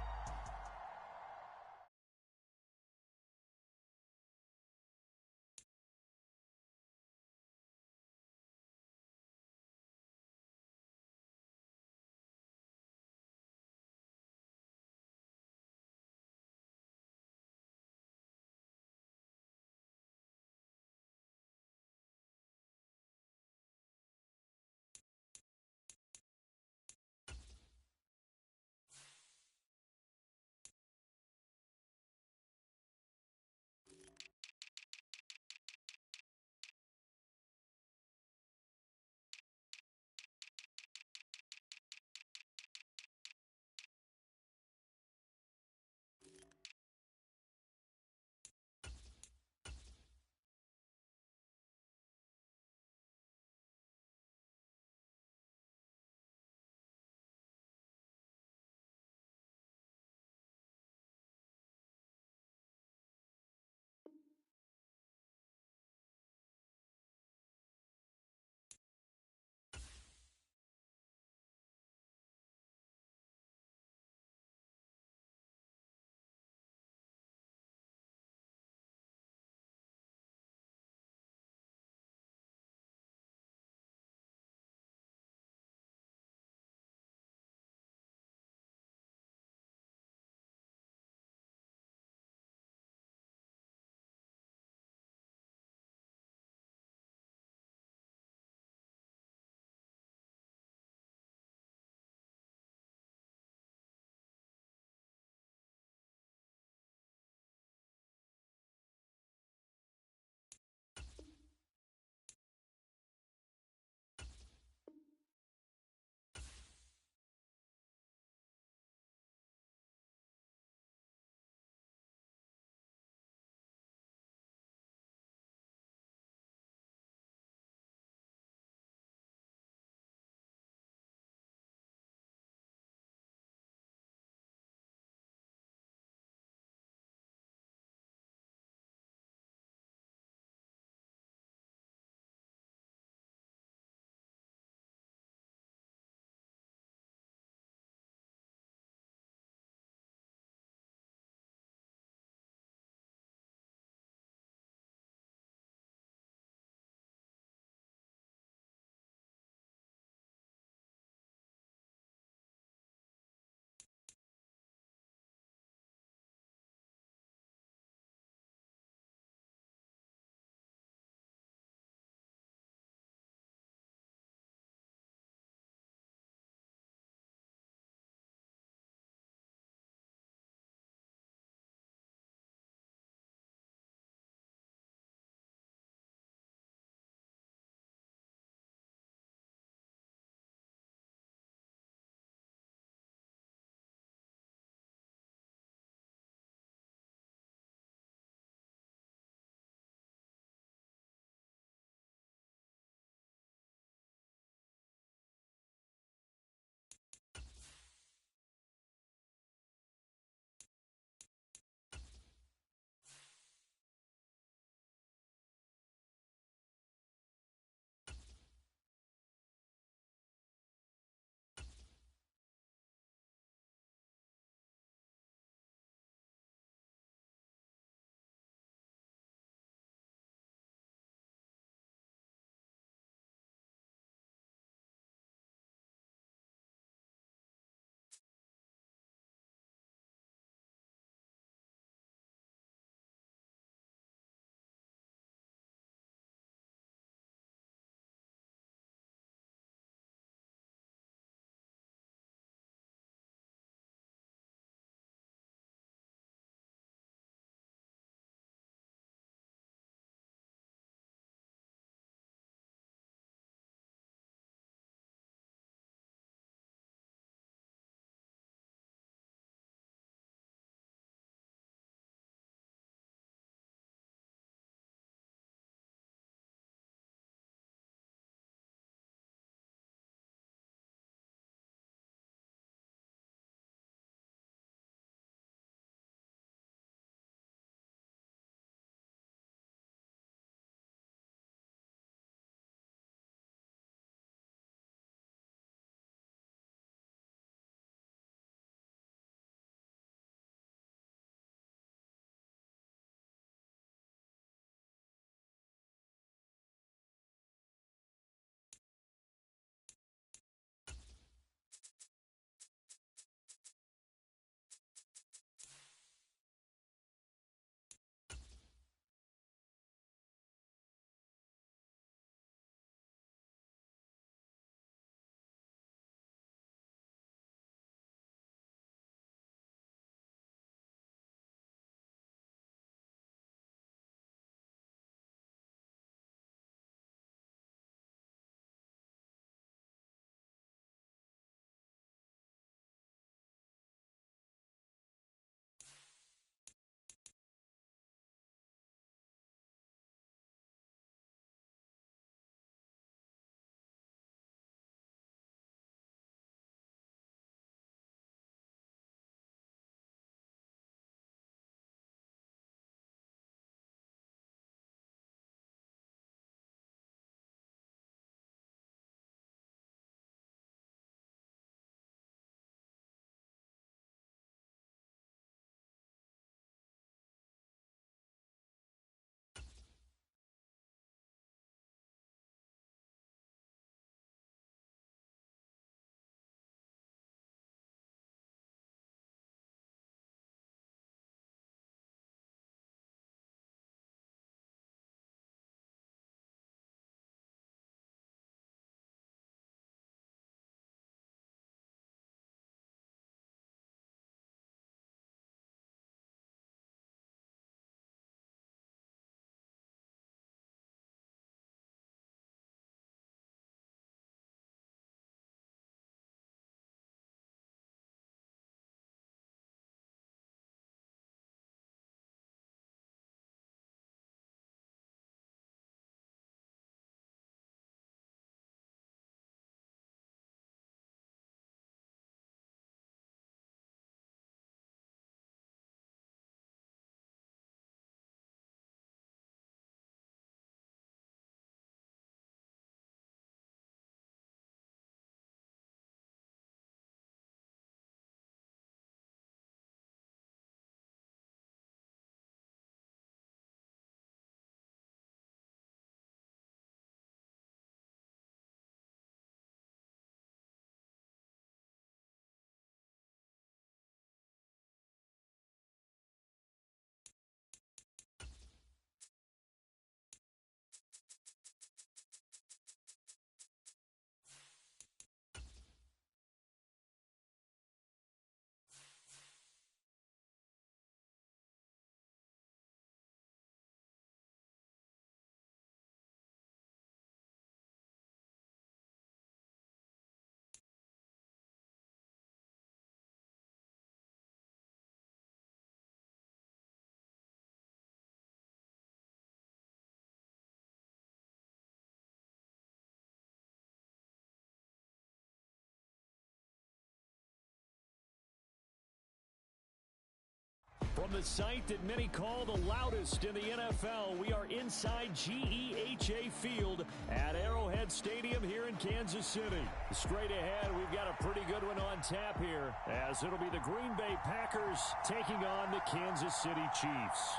From the site that many call the loudest in the NFL, we are inside GEHA Field at Arrowhead Stadium here in Kansas City. Straight ahead, we've got a pretty good one on tap here, as it'll be the Green Bay Packers taking on the Kansas City Chiefs.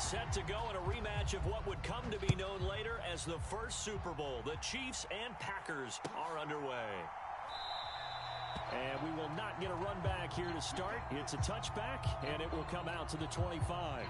Set to go in a rematch of what would come to be known later as the first Super Bowl. The Chiefs and Packers are underway. And we will not get a run back here to start. It's a touchback, and it will come out to the 25.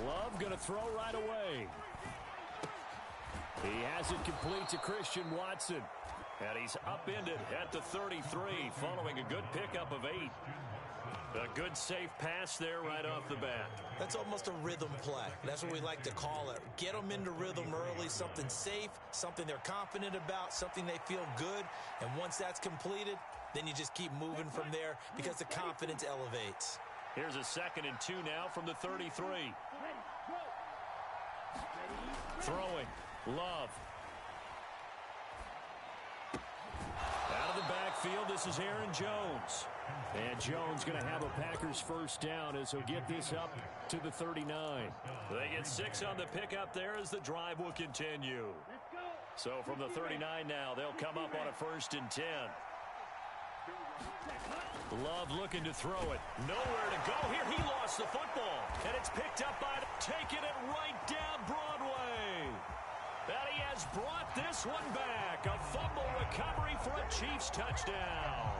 Love going to throw right away. He has it complete to Christian Watson. And he's upended at the 33 following a good pickup of 8. A good safe pass there right off the bat. That's almost a rhythm play. That's what we like to call it. Get them into rhythm early, something safe, something they're confident about, something they feel good. And once that's completed, then you just keep moving from there because the confidence elevates. Here's a 2nd and 2 now from the 33. Throwing. Love. Out of the backfield, this is Aaron Jones. And Jones going to have a Packers first down as he'll get this up to the 39. They get 6 on the pickup there as the drive will continue. So from the 39 now, they'll come up on a 1st and 10. Love looking to throw it. Nowhere to go here. He lost the football. And it's picked up by taking it right down Broadway. And he has brought this one back. A fumble recovery for a Chiefs touchdown.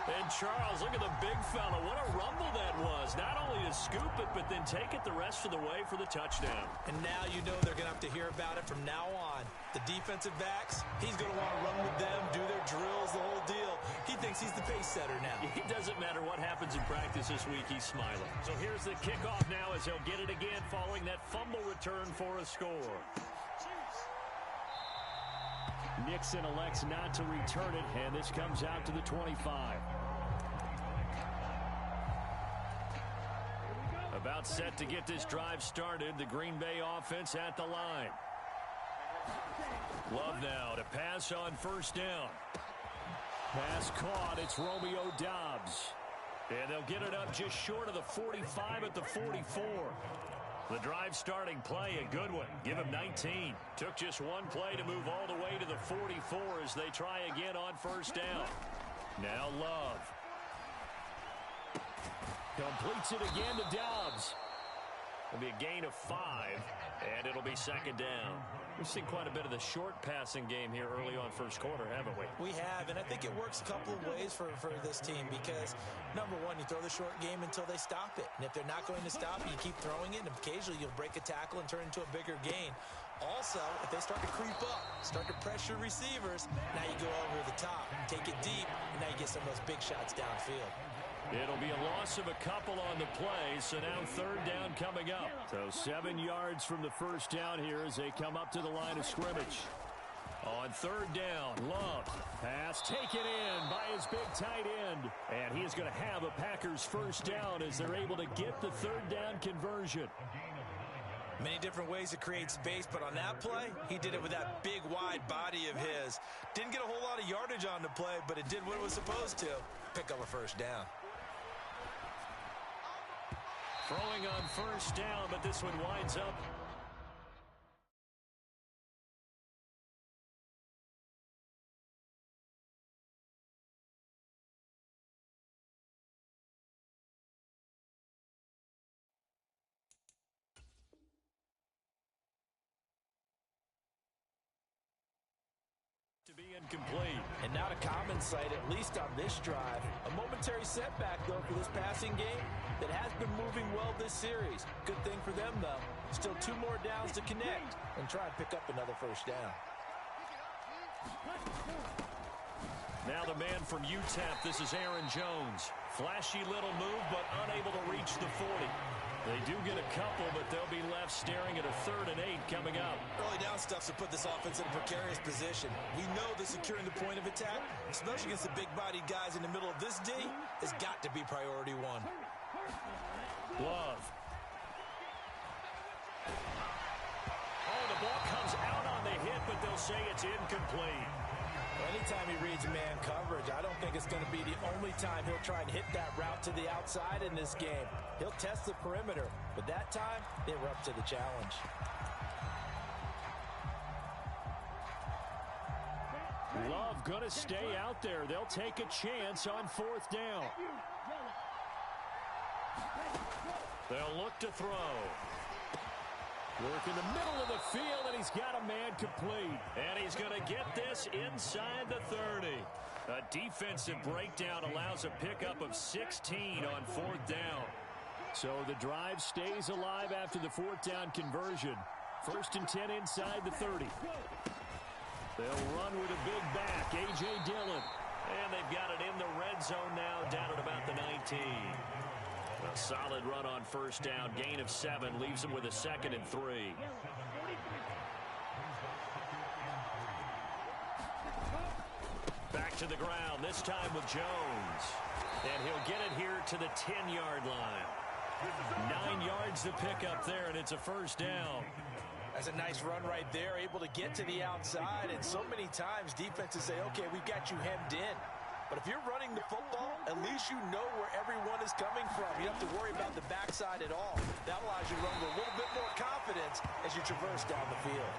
And Charles, look at the big fella. What a rumble that was. Not only to scoop it, but then take it the rest of the way for the touchdown. And now you know they're going to have to hear about it from now on. The defensive backs, he's going to want to run with them, do their drills, the whole deal. He thinks he's the pace setter now. It doesn't matter what happens in practice this week, he's smiling. So here's the kickoff now as he'll get it again following that fumble return for a score. Nixon elects not to return it, and this comes out to the 25. About set to get this drive started. The Green Bay offense at the line. Love now to pass on 1st down. Pass caught. It's Romeo Doubs. And they'll get it up just short of the 45 at the 44. The drive starting play, a good one. Give him 19. Took just one play to move all the way to the 44 as they try again on 1st down. Now Love. Completes it again to Doubs. It'll be a gain of 5, and it'll be 2nd down. We've seen quite a bit of the short passing game here early on 1st quarter, haven't we? We have, and I think it works a couple of ways for this team because, number one, you throw the short game until they stop it. And if they're not going to stop it, you keep throwing it, and occasionally you'll break a tackle and turn it into a bigger gain. Also, if they start to creep up, start to pressure receivers, now you go over the top, take it deep, and now you get some of those big shots downfield. It'll be a loss of a couple on the play, so now 3rd down coming up. So 7 yards from the 1st down here as they come up to the line of scrimmage. On 3rd down, Love. Pass taken in by his big tight end. And he is going to have a Packers first down as they're able to get the 3rd down conversion. Many different ways to create space, but on that play, he did it with that big, wide body of his. Didn't get a whole lot of yardage on the play, but it did what it was supposed to. Pick up a 1st down. Throwing on 1st down, but this one winds up. To be incomplete. And not a common sight, at least on this drive. A momentary setback, though, for this passing game that has been moving well this series. Good thing for them, though. Still 2 more downs to connect and try and pick up another 1st down. Now the man from UTEP, this is Aaron Jones. Flashy little move, but unable to reach the 40. They do get a couple, but they'll be left staring at a 3rd and 8 coming up. Early down stuff to put this offense in a precarious position. We know that securing the point of attack, especially against the big-bodied guys in the middle of this D, has got to be priority one. Love. Oh, the ball comes out on the hit, but they'll say it's incomplete. Anytime he reads man coverage, I don't think it's going to be the only time he'll try and hit that route to the outside in this game. He'll test the perimeter, but that time, they were up to the challenge. Love going to stay out there. They'll take a chance on 4th down. They'll look to throw. Work in the middle of the field, and he's got a man complete. And he's going to get this inside the 30. A defensive breakdown allows a pickup of 16 on 4th down. So the drive stays alive after the 4th down conversion. 1st and 10 inside the 30. They'll run with a big back, A.J. Dillon. And they've got it in the red zone now, down at about the 19. A solid run on 1st down. Gain of 7 leaves them with a 2nd and 3. Back to the ground, this time with Jones. And he'll get it here to the 10-yard line. 9 yards to pick up there, and it's a 1st down. That's a nice run right there, able to get to the outside. And so many times defenses say, okay, we've got you hemmed in. But if you're running the football, at least you know where everyone is coming from. You don't have to worry about the backside at all. That allows you to run with a little bit more confidence as you traverse down the field.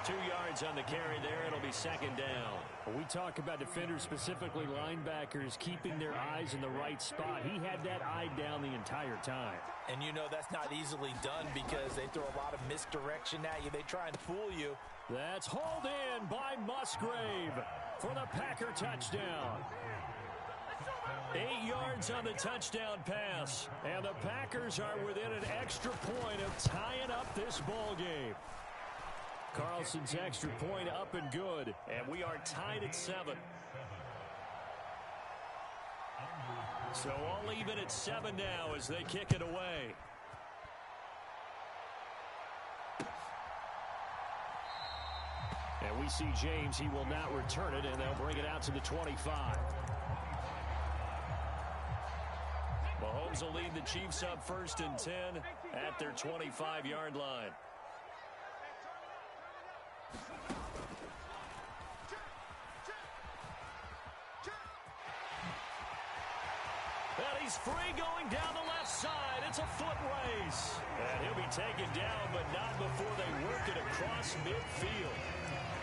2 yards on the carry there. It'll be 2nd down. When we talk about defenders, specifically linebackers, keeping their eyes in the right spot. He had that eye down the entire time. And you know that's not easily done because they throw a lot of misdirection at you. They try and fool you. That's hauled in by Musgrave for the Packer touchdown. 8 yards on the touchdown pass. And the Packers are within an extra point of tying up this ball game. Carlson's extra point up and good. And we are tied at 7. So all even at 7 now as they kick it away. And we see James. He will not return it, and they'll bring it out to the 25. Mahomes will lead the Chiefs up 1st and 10 at their 25-yard line. And he's free going down the left side. It's a foot race. And he'll be taken down, but not before they work it across midfield.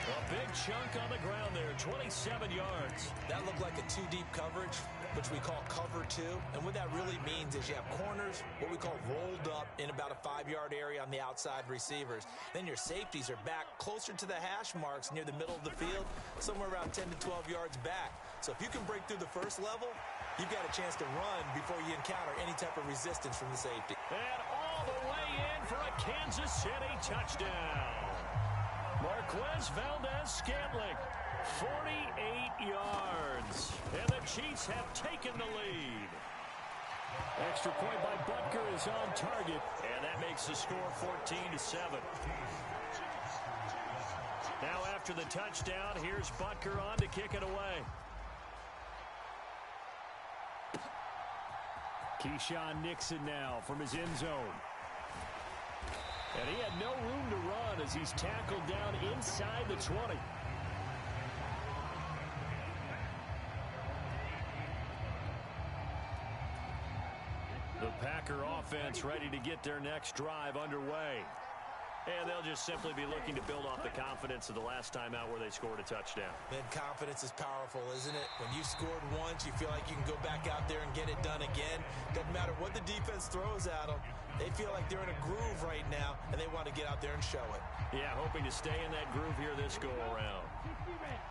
A big chunk on the ground there, 27 yards. That looked like a 2-deep coverage, which we call cover 2. And what that really means is you have corners, what we call rolled up in about a 5-yard area on the outside receivers. Then your safeties are back closer to the hash marks near the middle of the field, somewhere around 10 to 12 yards back. So if you can break through the first level, you've got a chance to run before you encounter any type of resistance from the safety. And all the way in for a Kansas City touchdown. Marquez Valdez-Scantling, 48 yards. And the Chiefs have taken the lead. Extra point by Butker is on target. And that makes the score 14-7. Now after the touchdown, here's Butker on to kick it away. Keyshawn Nixon now from his end zone. And he had no room to run as he's tackled down inside the 20. The Packer offense ready to get their next drive underway. And they'll just simply be looking to build off the confidence of the last time out where they scored a touchdown. Man, confidence is powerful, isn't it? When you scored once, you feel like you can go back out there and get it done again. Doesn't matter what the defense throws at them. They feel like they're in a groove right now, and they want to get out there and show it. Yeah, hoping to stay in that groove here this go-around.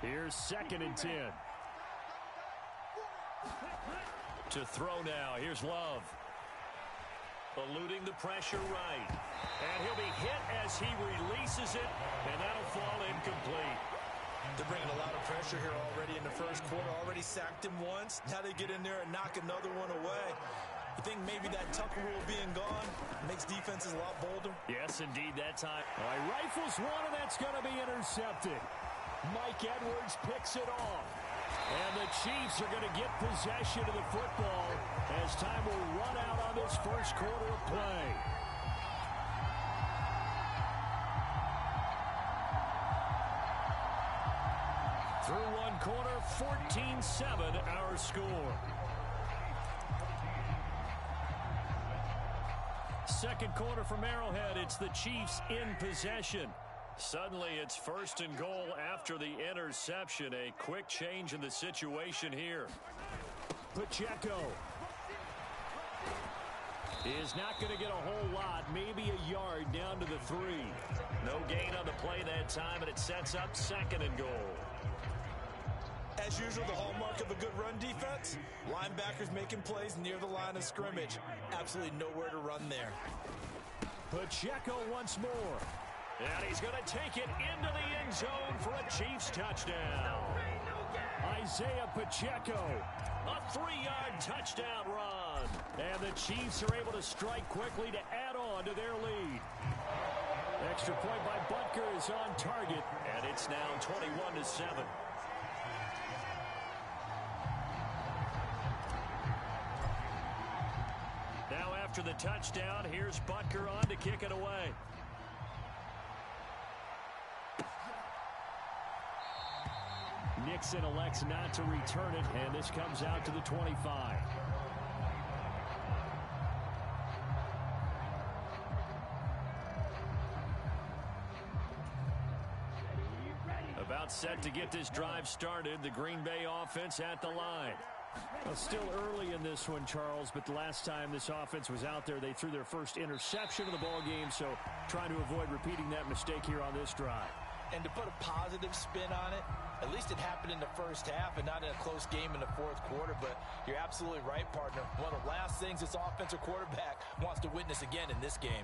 Here's 2nd and 10. To throw now. Here's Love. Eluding the pressure right. And he'll be hit as he releases it, and that'll fall incomplete. They're bringing a lot of pressure here already in the first quarter. Already sacked him once. Now they get in there and knock another one away. You think maybe that Tucker rule being gone makes defenses a lot bolder? Yes, indeed, that time. All right, rifles one, and that's going to be intercepted. Mike Edwards picks it off. And the Chiefs are going to get possession of the football as time will run out on this first quarter of play. Through one quarter, 14-7 our score. Second quarter from Arrowhead, it's the Chiefs in possession. Suddenly, it's first and goal after the interception. A quick change in the situation here. Pacheco is not going to get a whole lot, maybe a yard down to the 3. No gain on the play that time, and it sets up second and goal. As usual, the hallmark of a good run defense, linebackers making plays near the line of scrimmage. Absolutely nowhere to run there. Pacheco once more. And he's going to take it into the end zone for a Chiefs touchdown. Isaiah Pacheco. A 3-yard touchdown run. And the Chiefs are able to strike quickly to add on to their lead. Extra point by Butker is on target. And it's now 21-7. Now after the touchdown, here's Butker on to kick it away. Nixon elects not to return it, and this comes out to the 25. About set to get this drive started, the Green Bay offense at the line. Well, still early in this one, Charles, but the last time this offense was out there, they threw their first interception of the ball game, so trying to avoid repeating that mistake here on this drive. And to put a positive spin on it, at least it happened in the first half and not in a close game in the fourth quarter. But you're absolutely right, partner. One of the last things this offensive quarterback wants to witness again in this game.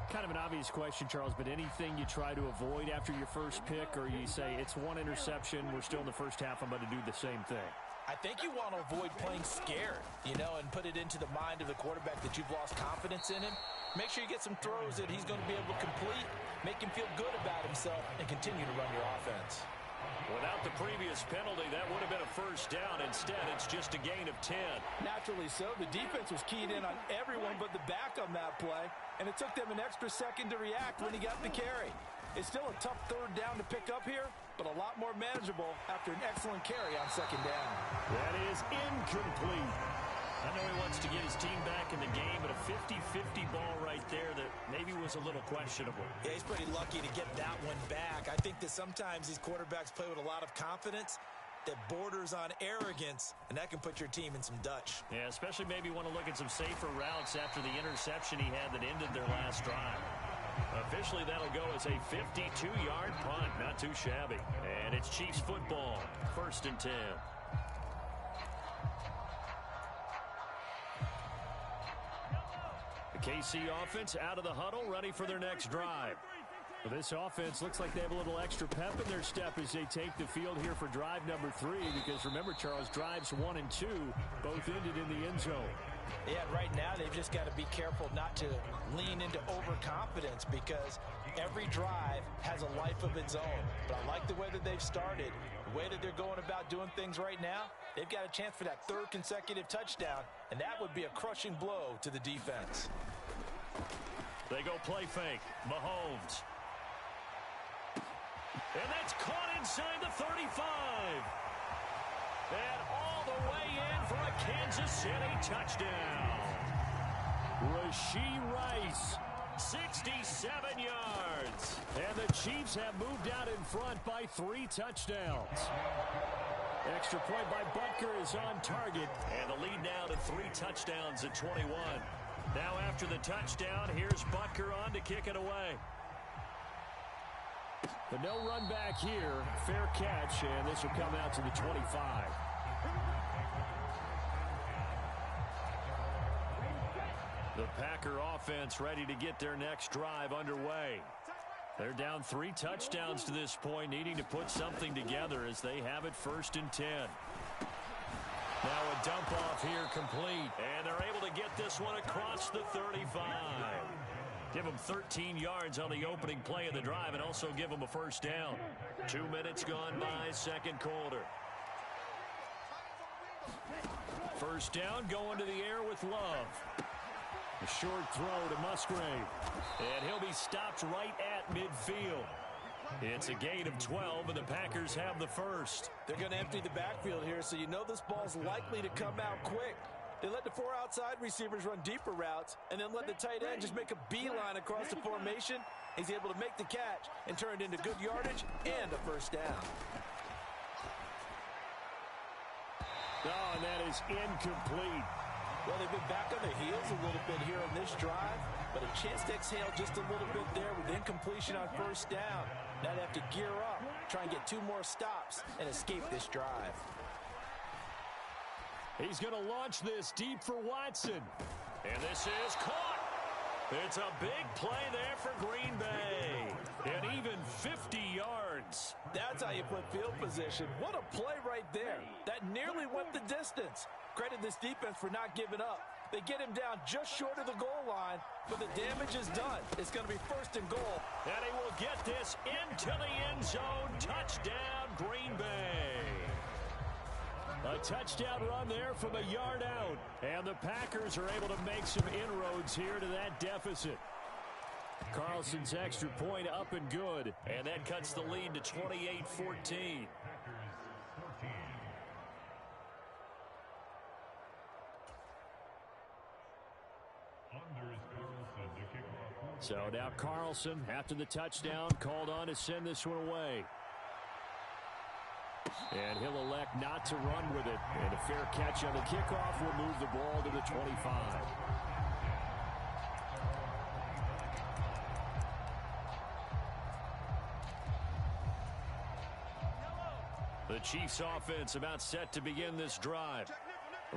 Kind of an obvious question, Charles, but anything you try to avoid after your first pick, or you say it's one interception, we're still in the first half, I'm going to do the same thing? I think you want to avoid playing scared, and put it into the mind of the quarterback that you've lost confidence in him. Make sure you get some throws that he's going to be able to complete, make him feel good about himself, and continue to run your offense. Without the previous penalty, that would have been a first down. Instead, it's just a gain of 10. Naturally so. The defense was keyed in on everyone but the back on that play, and it took them an extra second to react when he got the carry. It's still a tough third down to pick up here, but a lot more manageable after an excellent carry on second down. That is incomplete. I know he wants to get his team back in the game, but a 50-50 ball right there that maybe was a little questionable. Yeah, he's pretty lucky to get that one back. I think that sometimes these quarterbacks play with a lot of confidence that borders on arrogance, and that can put your team in some Dutch. Yeah, especially maybe want to look at some safer routes after the interception he had that ended their last drive. Officially, that'll go as a 52-yard punt. Not too shabby. And it's Chiefs football. 1st and 10. The KC offense out of the huddle, ready for their next drive. Well, this offense looks like they have a little extra pep in their step as they take the field here for drive number 3. Because remember, Charles, drives 1 and 2 both ended in the end zone. Yeah, right now they've just got to be careful not to lean into overconfidence because every drive has a life of its own. But I like the way that they've started, the way that they're going about doing things right now. They've got a chance for that 3rd consecutive touchdown, and that would be a crushing blow to the defense. They go play fake. Mahomes. And that's caught inside the 35. And all the way in for a Kansas City touchdown. Rashee Rice. 67 yards. And the Chiefs have moved out in front by 3 touchdowns. Extra point by Butker is on target. And the lead now to 3 touchdowns at 21. Now after the touchdown, here's Butker on to kick it away. The no run back here. Fair catch, and this will come out to the 25. The Packer offense ready to get their next drive underway. They're down 3 touchdowns to this point, needing to put something together as they have it 1st and 10. Now a dump off here complete, and they're able to get this one across the 35. Give them 13 yards on the opening play of the drive and also give them a first down. 2 minutes gone by, second quarter. First down, going to the air with Love. A short throw to Musgrave. And he'll be stopped right at midfield. It's a gain of 12, and the Packers have the first. They're going to empty the backfield here, so you know this ball's likely to come out quick. They let the 4 outside receivers run deeper routes and then let the tight end just make a beeline across the formation. He's able to make the catch and turn it into good yardage and a first down. Oh, and that is incomplete. Well, they've been back on their heels a little bit here on this drive, but a chance to exhale just a little bit there with incompletion on first down. Now they have to gear up, try and get 2 more stops, and escape this drive. He's going to launch this deep for Watson. And this is caught. It's a big play there for Green Bay. And even 50 yards. That's how you put field position. What a play right there. That nearly went the distance. Credit this defense for not giving up. They get him down just short of the goal line, but the damage is done. It's going to be first and goal. And he will get this into the end zone. Touchdown, Green Bay. A touchdown run there from a yard out. And the Packers are able to make some inroads here to that deficit. Carlson's extra point up and good. And that cuts the lead to 28-14. So now Carlson, after the touchdown, called on to send this one away. And he'll elect not to run with it. And a fair catch on the kickoff will move the ball to the 25. The Chiefs offense about set to begin this drive.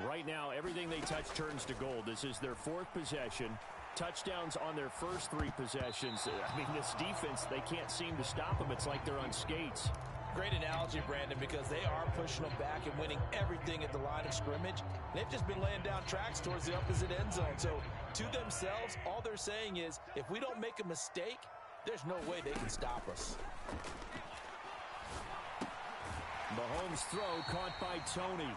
Right now, everything they touch turns to gold. This is their 4th possession. Touchdowns on their first 3 possessions. I mean, this defense, they can't seem to stop them. It's like they're on skates. Great analogy, Brandon, because they are pushing them back and winning everything at the line of scrimmage. They've just been laying down tracks towards the opposite end zone. So to themselves, all they're saying is, if we don't make a mistake, there's no way they can stop us. Mahomes' throw caught by Tony.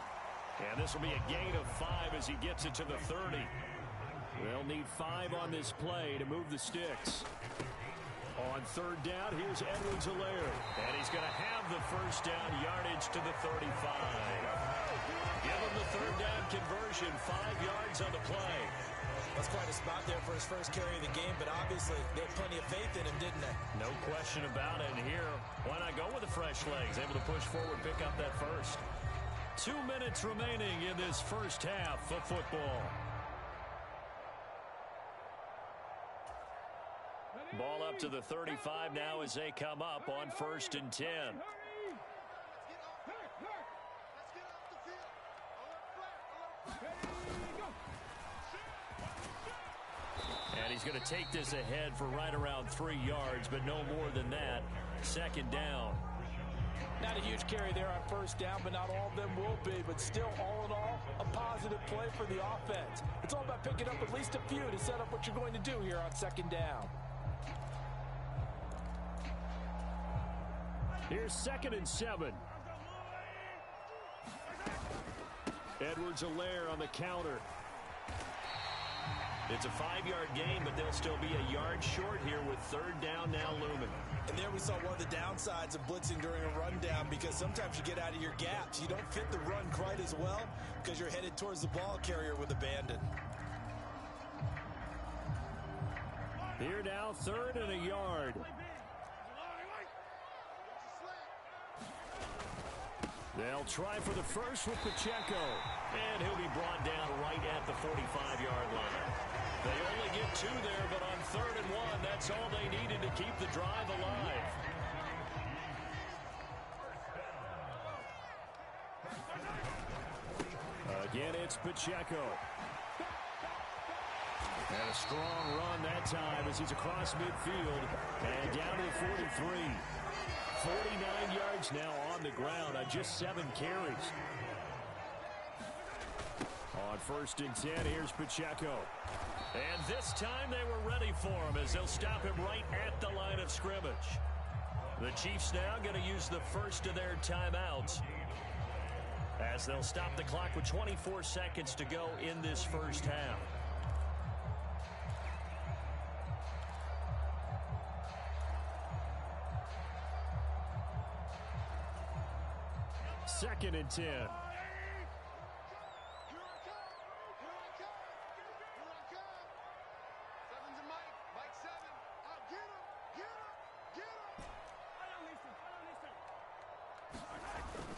And this will be a gain of 5 as he gets it to the 30. They'll need 5 on this play to move the sticks. On 3rd down, here's Edwards-Helaire. And he's going to have the first down yardage to the 35. Give him the 3rd down conversion, 5 yards on the play. That's quite a spot there for his first carry of the game, but obviously they had plenty of faith in him, didn't they? No question about it. And here, why not go with the fresh legs? Able to push forward, pick up that first. 2 minutes remaining in this first half of football. Ball up to the 35 now as they come up on 1st and 10. And he's going to take this ahead for right around 3 yards, but no more than that. 2nd down. Not a huge carry there on 1st down, but not all of them will be. But still, all in all, a positive play for the offense. It's all about picking up at least a few to set up what you're going to do here on 2nd down. Here's 2nd and 7. Edwards-Helaire on the counter. It's a 5-yard gain, but they'll still be a yard short here with 3rd down now looming. And there we saw one of the downsides of blitzing during a rundown, because sometimes you get out of your gaps. You don't fit the run quite as well because you're headed towards the ball carrier with abandon. Here now, 3rd and a yard. They'll try for the first with Pacheco. And he'll be brought down right at the 45-yard line. They only get 2 there, but on 3rd and 1, that's all they needed to keep the drive alive. Again, it's Pacheco. And a strong run that time as he's across midfield and down to the 43. 49 yards now on the ground on just 7 carries. On 1st and 10, here's Pacheco. And this time they were ready for him as they'll stop him right at the line of scrimmage. The Chiefs now going to use the first of their timeouts as they'll stop the clock with 24 seconds to go in this first half. Second and 10.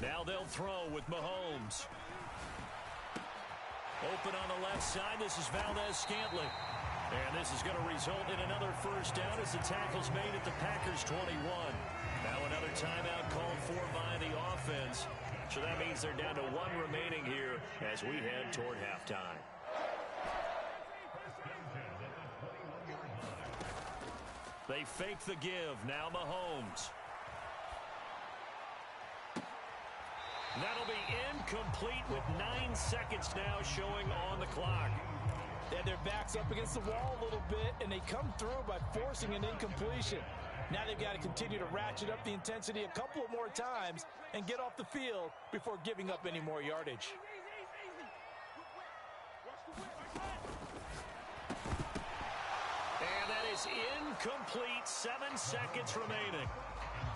Now they'll throw with Mahomes. Open on the left side. This is Valdez-Scantling. And this is going to result in another first down as the tackle's made at the Packers' 21. Now another timeout called for by the offense. So that means they're down to one remaining here as we head toward halftime. They fake the give. Now Mahomes. That'll be incomplete with 9 seconds now showing on the clock. And their back's up against the wall a little bit, and they come through by forcing an incompletion. Now they've got to continue to ratchet up the intensity a couple of more times and get off the field before giving up any more yardage. And that is incomplete. 7 seconds remaining.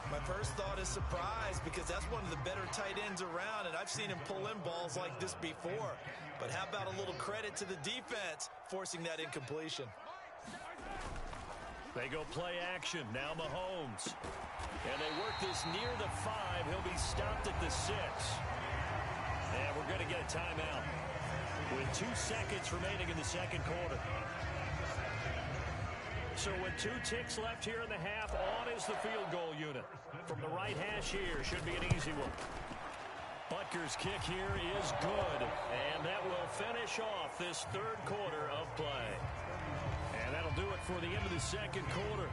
My first thought is surprise because that's one of the better tight ends around, and I've seen him pull in balls like this before. But how about a little credit to the defense forcing that incompletion? They go play action. Now Mahomes. And they work this near the 5. He'll be stopped at the 6. And we're going to get a timeout with 2 seconds remaining in the second quarter. So with 2 ticks left here in the half, on is the field goal unit. From the right hash here, should be an easy one. Butker's kick here is good, and that will finish off this third quarter of play. And that'll do it for the end of the second quarter.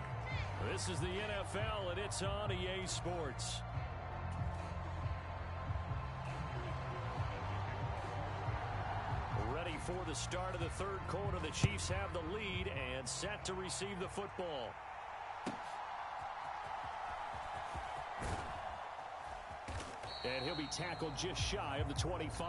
This is the NFL, and it's on EA Sports. Ready for the start of the third quarter. The Chiefs have the lead and set to receive the football. And he'll be tackled just shy of the 25.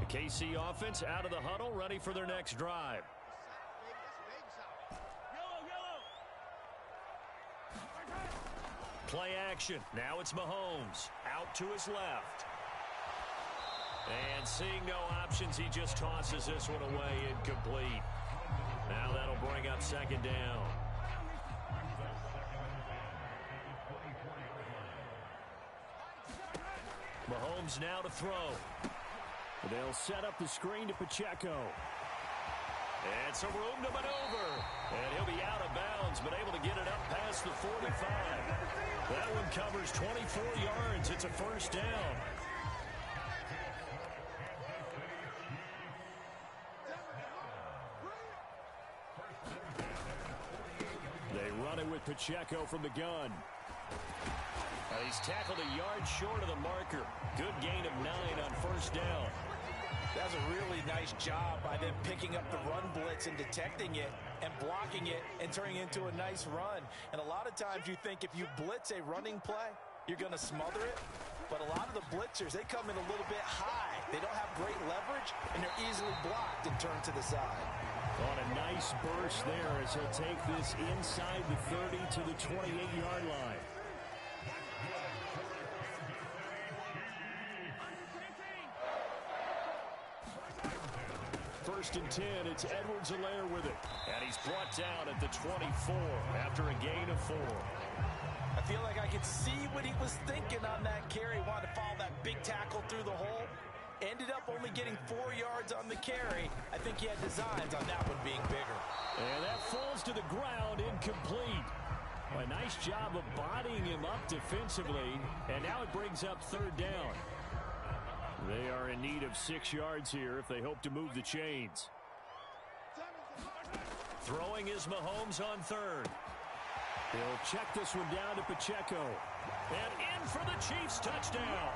The KC offense out of the huddle, ready for their next drive. Play action. Now it's Mahomes. Out to his left. And seeing no options, he just tosses this one away, incomplete. Now that'll bring up second down. Mahomes now to throw. They'll set up the screen to Pacheco. And some room to maneuver. And he'll be out of bounds, but able to get it up past the 45. That one covers 24 yards. It's a first down. They run it with Pacheco from the gun. He's tackled a yard short of the marker. Good gain of 9 on first down. That's a really nice job by them picking up the run blitz and detecting it and blocking it and turning it into a nice run. And a lot of times you think if you blitz a running play, you're going to smother it. But a lot of the blitzers, they come in a little bit high. They don't have great leverage, and they're easily blocked and turned to the side. On a nice burst there as he'll take this inside the 30 to the 28-yard line. First and 10, it's Edwards-Helaire with it. And he's brought down at the 24 after a gain of 4. I feel like I could see what he was thinking on that carry. Wanted to follow that big tackle through the hole. Ended up only getting 4 yards on the carry. I think he had designs on that one being bigger. And that falls to the ground, incomplete. A nice job of bodying him up defensively. And now it brings up third down. They are in need of 6 yards here if they hope to move the chains. Throwing is Mahomes on third. He'll check this one down to Pacheco. And in for the Chiefs touchdown.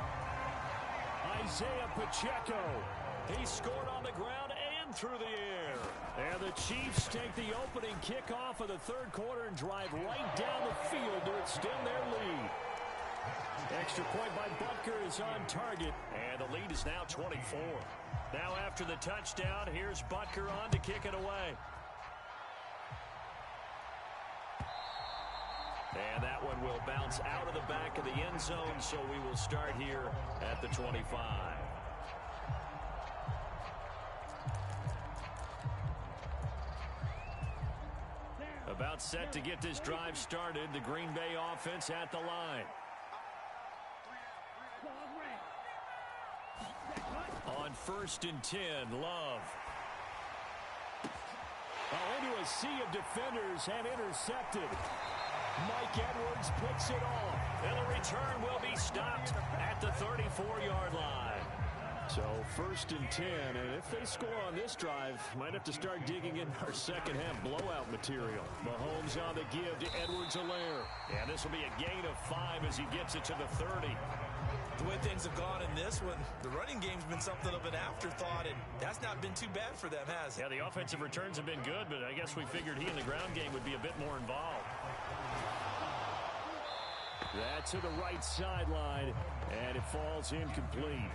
Isaiah Pacheco. He scored on the ground and through the air. And the Chiefs take the opening kickoff of the third quarter and drive right down the field to extend their lead. Extra point by Butker is on target. And the lead is now 24. Now after the touchdown, here's Butker on to kick it away. And that one will bounce out of the back of the end zone, so we will start here at the 25. About set to get this drive started. The Green Bay offense at the line. On 1st and 10, Love. Into a sea of defenders and intercepted. Mike Edwards picks it off. And the return will be stopped at the 34-yard line. So 1st and 10, and if they score on this drive, might have to start digging in our second half blowout material. Mahomes on the give to Edwards-Helaire. And this will be a gain of 5 as he gets it to the 30. The way things have gone in this one, the running game's been something of an afterthought, and that's not been too bad for them, has it? Yeah, the offensive returns have been good, but I guess we figured he in the ground game would be a bit more involved. That's to the right sideline, and it falls incomplete.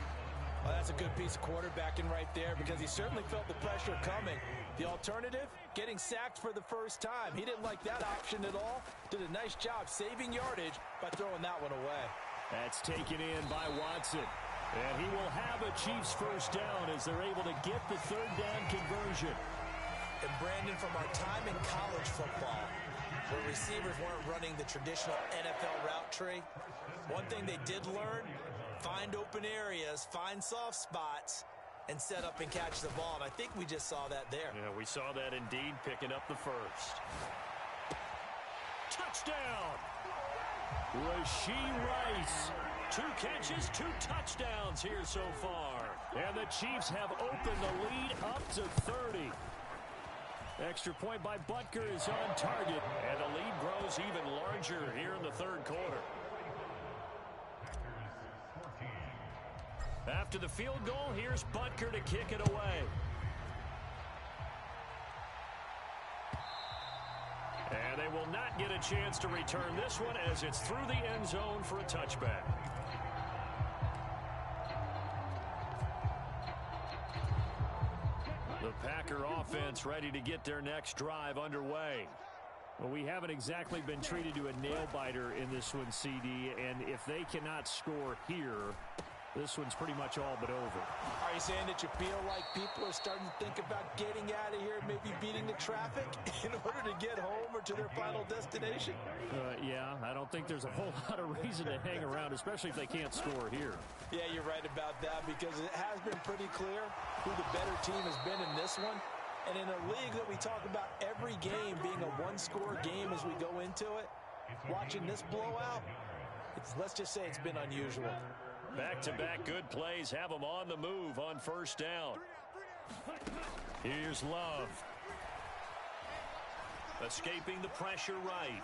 Well, that's a good piece of quarterbacking right there because he certainly felt the pressure coming. The alternative, getting sacked for the first time. He didn't like that option at all. Did a nice job saving yardage by throwing that one away. That's taken in by Watson. And he will have a Chiefs first down as they're able to get the third down conversion. And Brandon, from our time in college football, where receivers weren't running the traditional NFL route tree, one thing they did learn, find open areas, find soft spots, and set up and catch the ball. And I think we just saw that there. Yeah, we saw that indeed, picking up the first. Touchdown! Rashee Rice. 2 catches, 2 touchdowns here so far. And the Chiefs have opened the lead up to 30. Extra point by Butker is on target. And the lead grows even larger here in the third quarter. After the field goal, here's Butker to kick it away. And they will not get a chance to return this one as it's through the end zone for a touchback. The Packer offense ready to get their next drive underway. Well, we haven't exactly been treated to a nail-biter in this one, CD, and if they cannot score here, this one's pretty much all but over. Are you saying that you feel like people are starting to think about getting out of here and maybe beating the traffic in order to get home or to their final destination? Yeah, I don't think there's a whole lot of reason to hang around, especially if they can't score here. Yeah, you're right about that because it has been pretty clear who the better team has been in this one. And in a league that we talk about every game being a one-score game as we go into it, watching this blowout, let's just say it's been unusual. Back-to-back good plays have them on the move on first down. Here's Love. Escaping the pressure right.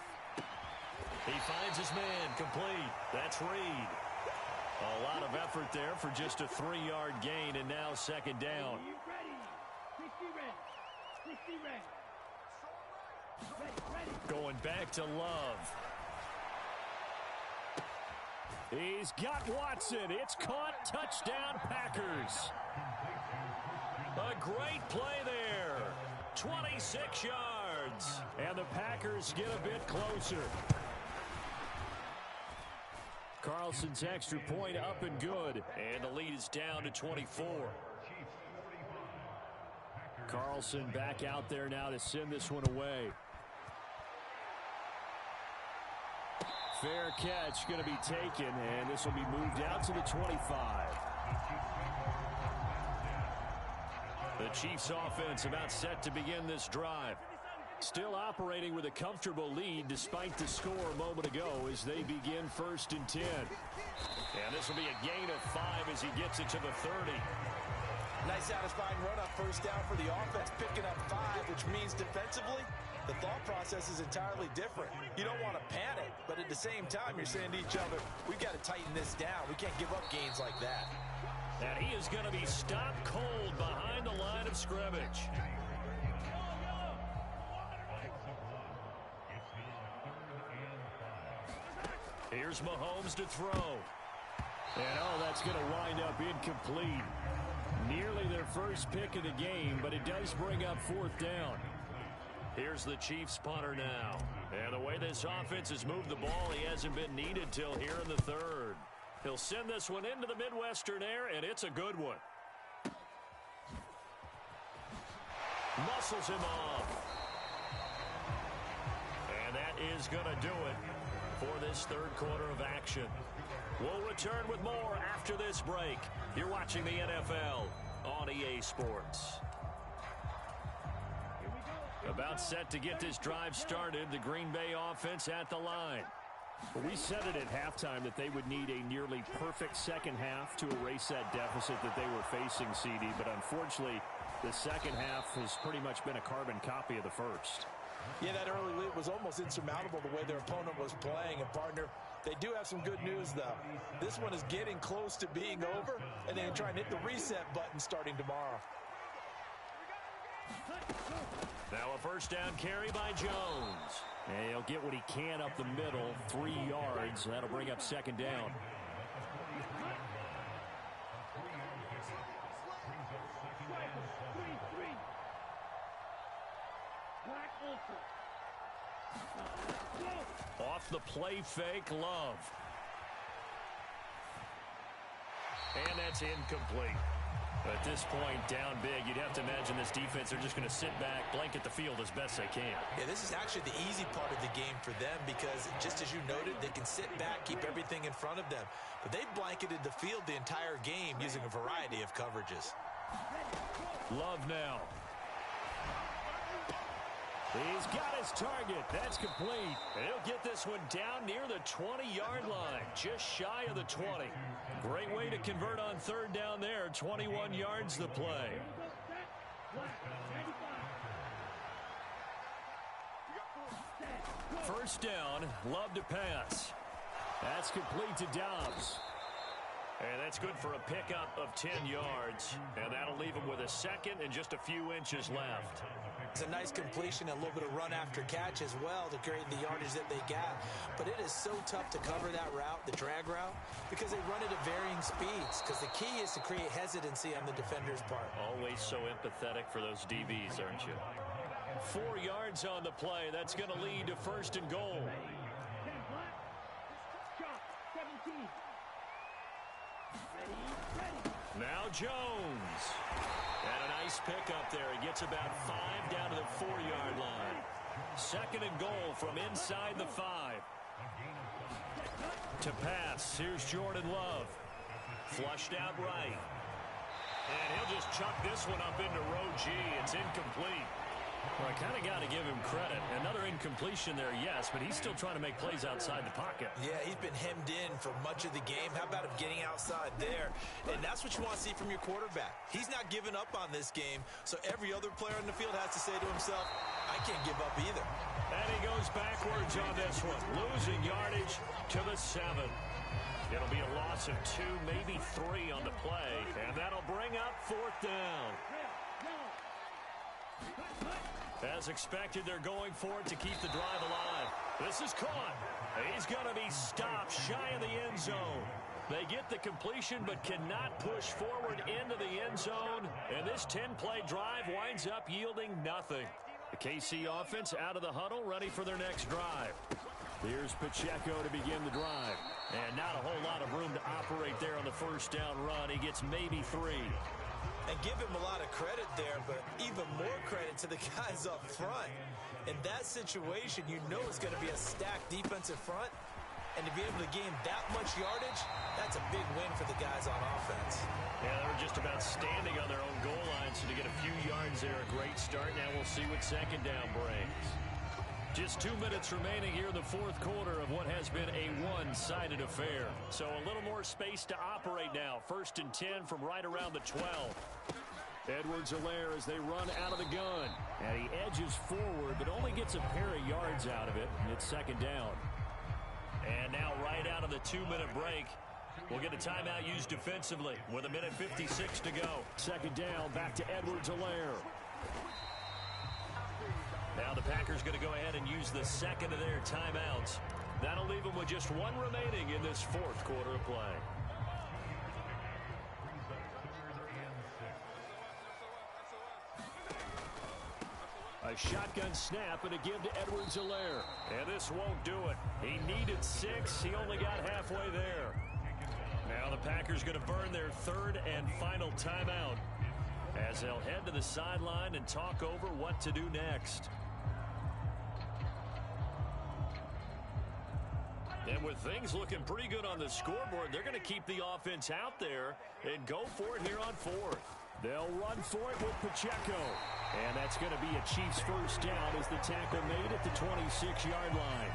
He finds his man complete. That's Reed. A lot of effort there for just a 3-yard gain, and now second down. Going back to Love. He's got Watson. It's caught. Touchdown, Packers. A great play there. 26 yards. And the Packers get a bit closer. Carlson's extra point up and good. And the lead is down to 24. Carlson back out there now to send this one away. Fair catch going to be taken, and this will be moved out to the 25. The Chiefs offense about set to begin this drive. Still operating with a comfortable lead despite the score a moment ago as they begin 1st and 10. And this will be a gain of 5 as he gets it to the 30. Nice satisfying run on first down for the offense, picking up 5, which means defensively, the thought process is entirely different. You don't want to panic, but at the same time, you're saying to each other, we've got to tighten this down. We can't give up gains like that. And he is going to be stopped cold behind the line of scrimmage. Here's Mahomes to throw. And that's going to wind up incomplete. Nearly their first pick of the game, but it does bring up 4th down. Here's the Chiefs punter now. And the way this offense has moved the ball, he hasn't been needed till here in the 3rd. He'll send this one into the Midwestern air, and it's a good one. Muscles him off. And that is going to do it for this 3rd quarter of action. We'll return with more after this break. You're watching the NFL on EA Sports. About set to get this drive started, the Green Bay offense at the line. We said it at halftime that they would need a nearly perfect second half to erase that deficit that they were facing, CD, but unfortunately, the second half has pretty much been a carbon copy of the first. Yeah, that early lead was almost insurmountable the way their opponent was playing. And, partner, they do have some good news, though. This one is getting close to being over, and they're trying to hit the reset button starting tomorrow. Now a first down carry by Jones. And he'll get what he can up the middle, 3 yards. That'll bring up 2nd down. Off the play fake, Love. And that's incomplete. At this point, down big, you'd have to imagine this defense are just going to sit back, blanket the field as best they can. Yeah, this is actually the easy part of the game for them because, just as you noted, they can sit back, keep everything in front of them. But they blanketed the field the entire game using a variety of coverages. Love now. He's got his target. That's complete. He'll get this one down near the 20-yard line, just shy of the 20. Great way to convert on 3rd down there. 21 yards the play. First down, Love to pass. That's complete to Dobbs. And that's good for a pickup of 10 yards. And that'll leave him with a 2nd and just a few inches left. It's a nice completion and a little bit of run after catch as well to create the yardage that they got. But it is so tough to cover that route, the drag route, because they run it at varying speeds. Because the key is to create hesitancy on the defender's part. Always so empathetic for those DBs, aren't you? 4 yards on the play. That's going to lead to 1st and goal. Now Jones. And a nice pickup there. He gets about 5 down to the 4-yard line. 2nd and goal from inside the 5. To pass. Here's Jordan Love. Flushed out right. And he'll just chuck this one up into row G. It's incomplete. Well, I kind of got to give him credit. Another incompletion there, yes, but he's still trying to make plays outside the pocket. Yeah, he's been hemmed in for much of the game. How about him getting outside there? And that's what you want to see from your quarterback. He's not giving up on this game, so every other player on the field has to say to himself, I can't give up either. And he goes backwards on this one, losing yardage to the 7. It'll be a loss of 2, maybe 3 on the play, and that'll bring up 4th down. As expected, they're going for it to keep the drive alive. This is caught. He's going to be stopped shy of the end zone. They get the completion but cannot push forward into the end zone. And this 10-play drive winds up yielding nothing. The KC offense out of the huddle, ready for their next drive. Here's Pacheco to begin the drive. And not a whole lot of room to operate there on the first down run. He gets maybe 3. And give him a lot of credit there, but even more credit to the guys up front. In that situation, you know it's going to be a stacked defensive front. And to be able to gain that much yardage, that's a big win for the guys on offense. Yeah, they were just about standing on their own goal line, so to get a few yards there, a great start. Now we'll see what 2nd down brings. Just 2 minutes remaining here in the 4th quarter of what has been a one-sided affair. So a little more space to operate now. 1st and 10 from right around the 12. Edwards-Helaire as they run out of the gun. And he edges forward, but only gets a pair of yards out of it. And it's second down. And now right out of the 2-minute break, we'll get a timeout used defensively with 1:56 to go. Second down, back to Edwards-Helaire. Now the Packers going to go ahead and use the second of their timeouts. That'll leave them with just one remaining in this fourth quarter of play. A shotgun snap and a give to Edwards-Helaire. And this won't do it. He needed 6. He only got halfway there. Now the Packers going to burn their third and final timeout as they'll head to the sideline and talk over what to do next. And with things looking pretty good on the scoreboard, they're going to keep the offense out there and go for it here on fourth. They'll run for it with Pacheco. And that's going to be a Chiefs first down as the tackle made at the 26-yard line.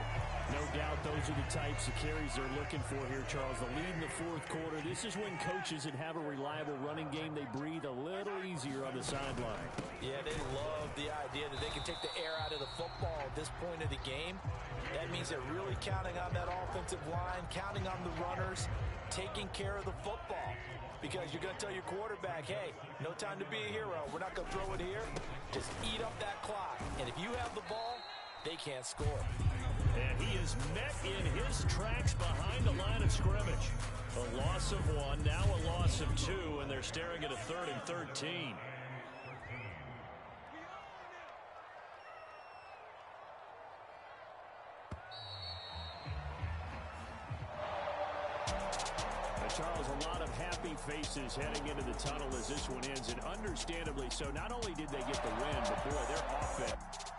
No doubt those are the types of carries they're looking for here, Charles. The lead in the fourth quarter. This is when coaches that have a reliable running game, they breathe a little easier on the sideline. Yeah, they love the idea that they can take the air out of the football at this point of the game. That means they're really counting on that offensive line, counting on the runners, taking care of the football. Because you're going to tell your quarterback, hey, no time to be a hero. We're not going to throw it here. Just eat up that clock. And if you have the ball, they can't score. And he is met in his tracks behind the line of scrimmage. A loss of 1, now a loss of 2, and they're staring at a 3rd and 13. Charles, a lot of happy faces heading into the tunnel as this one ends, and understandably so. Not only did they get the win, but boy, their offense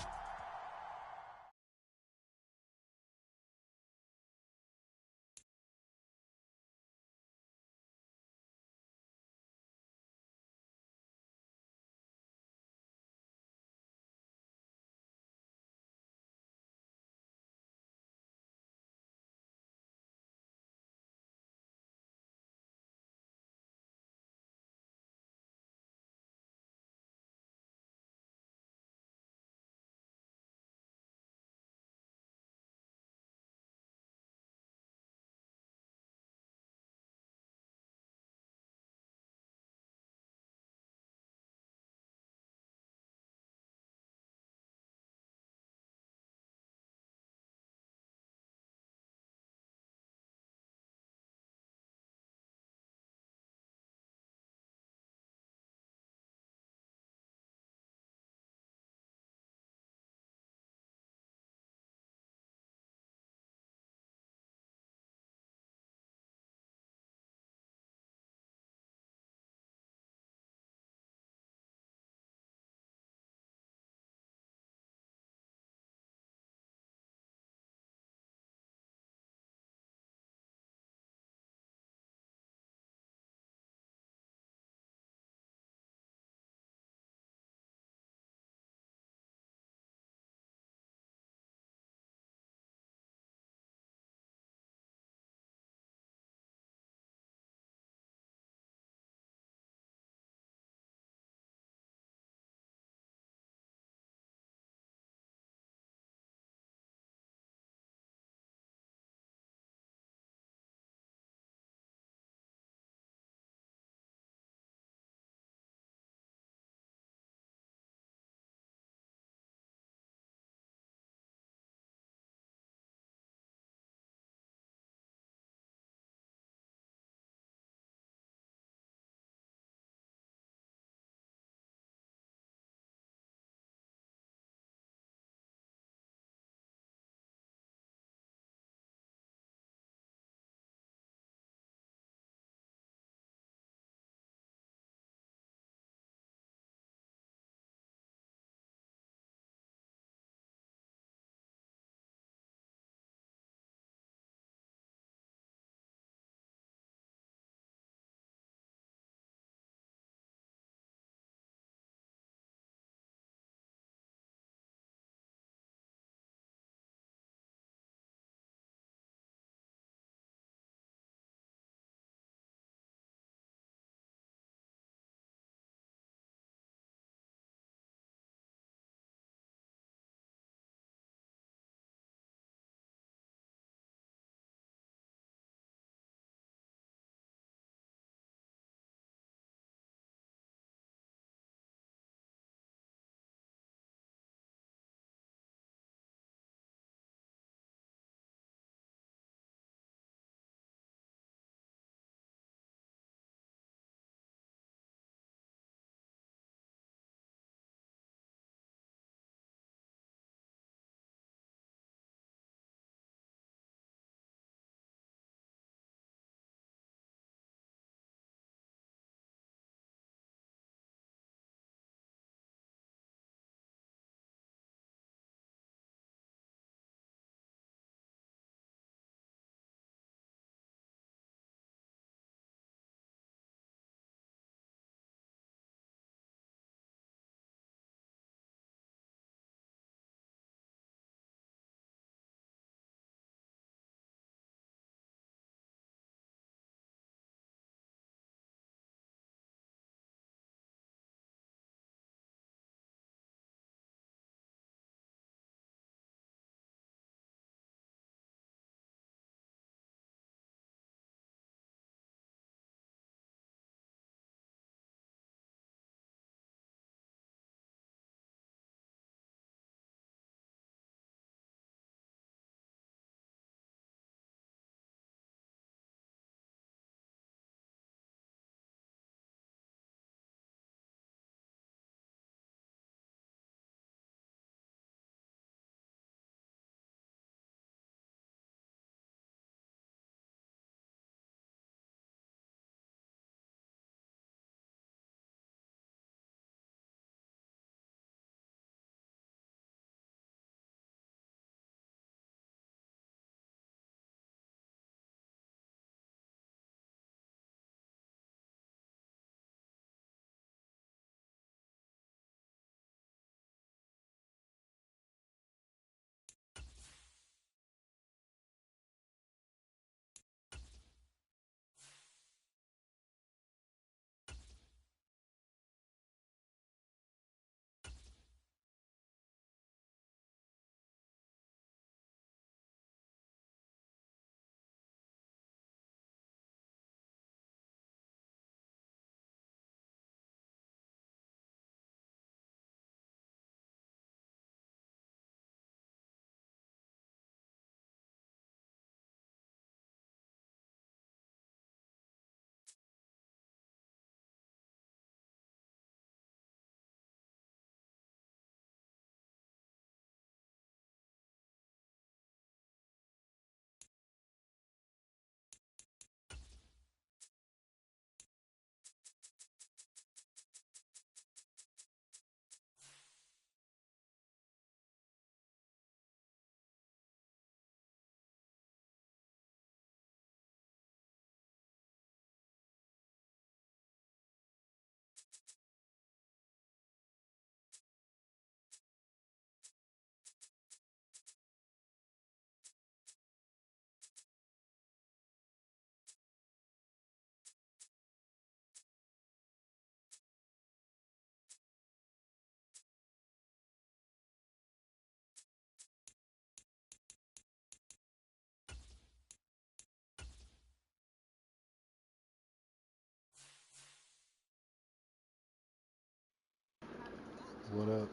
What up?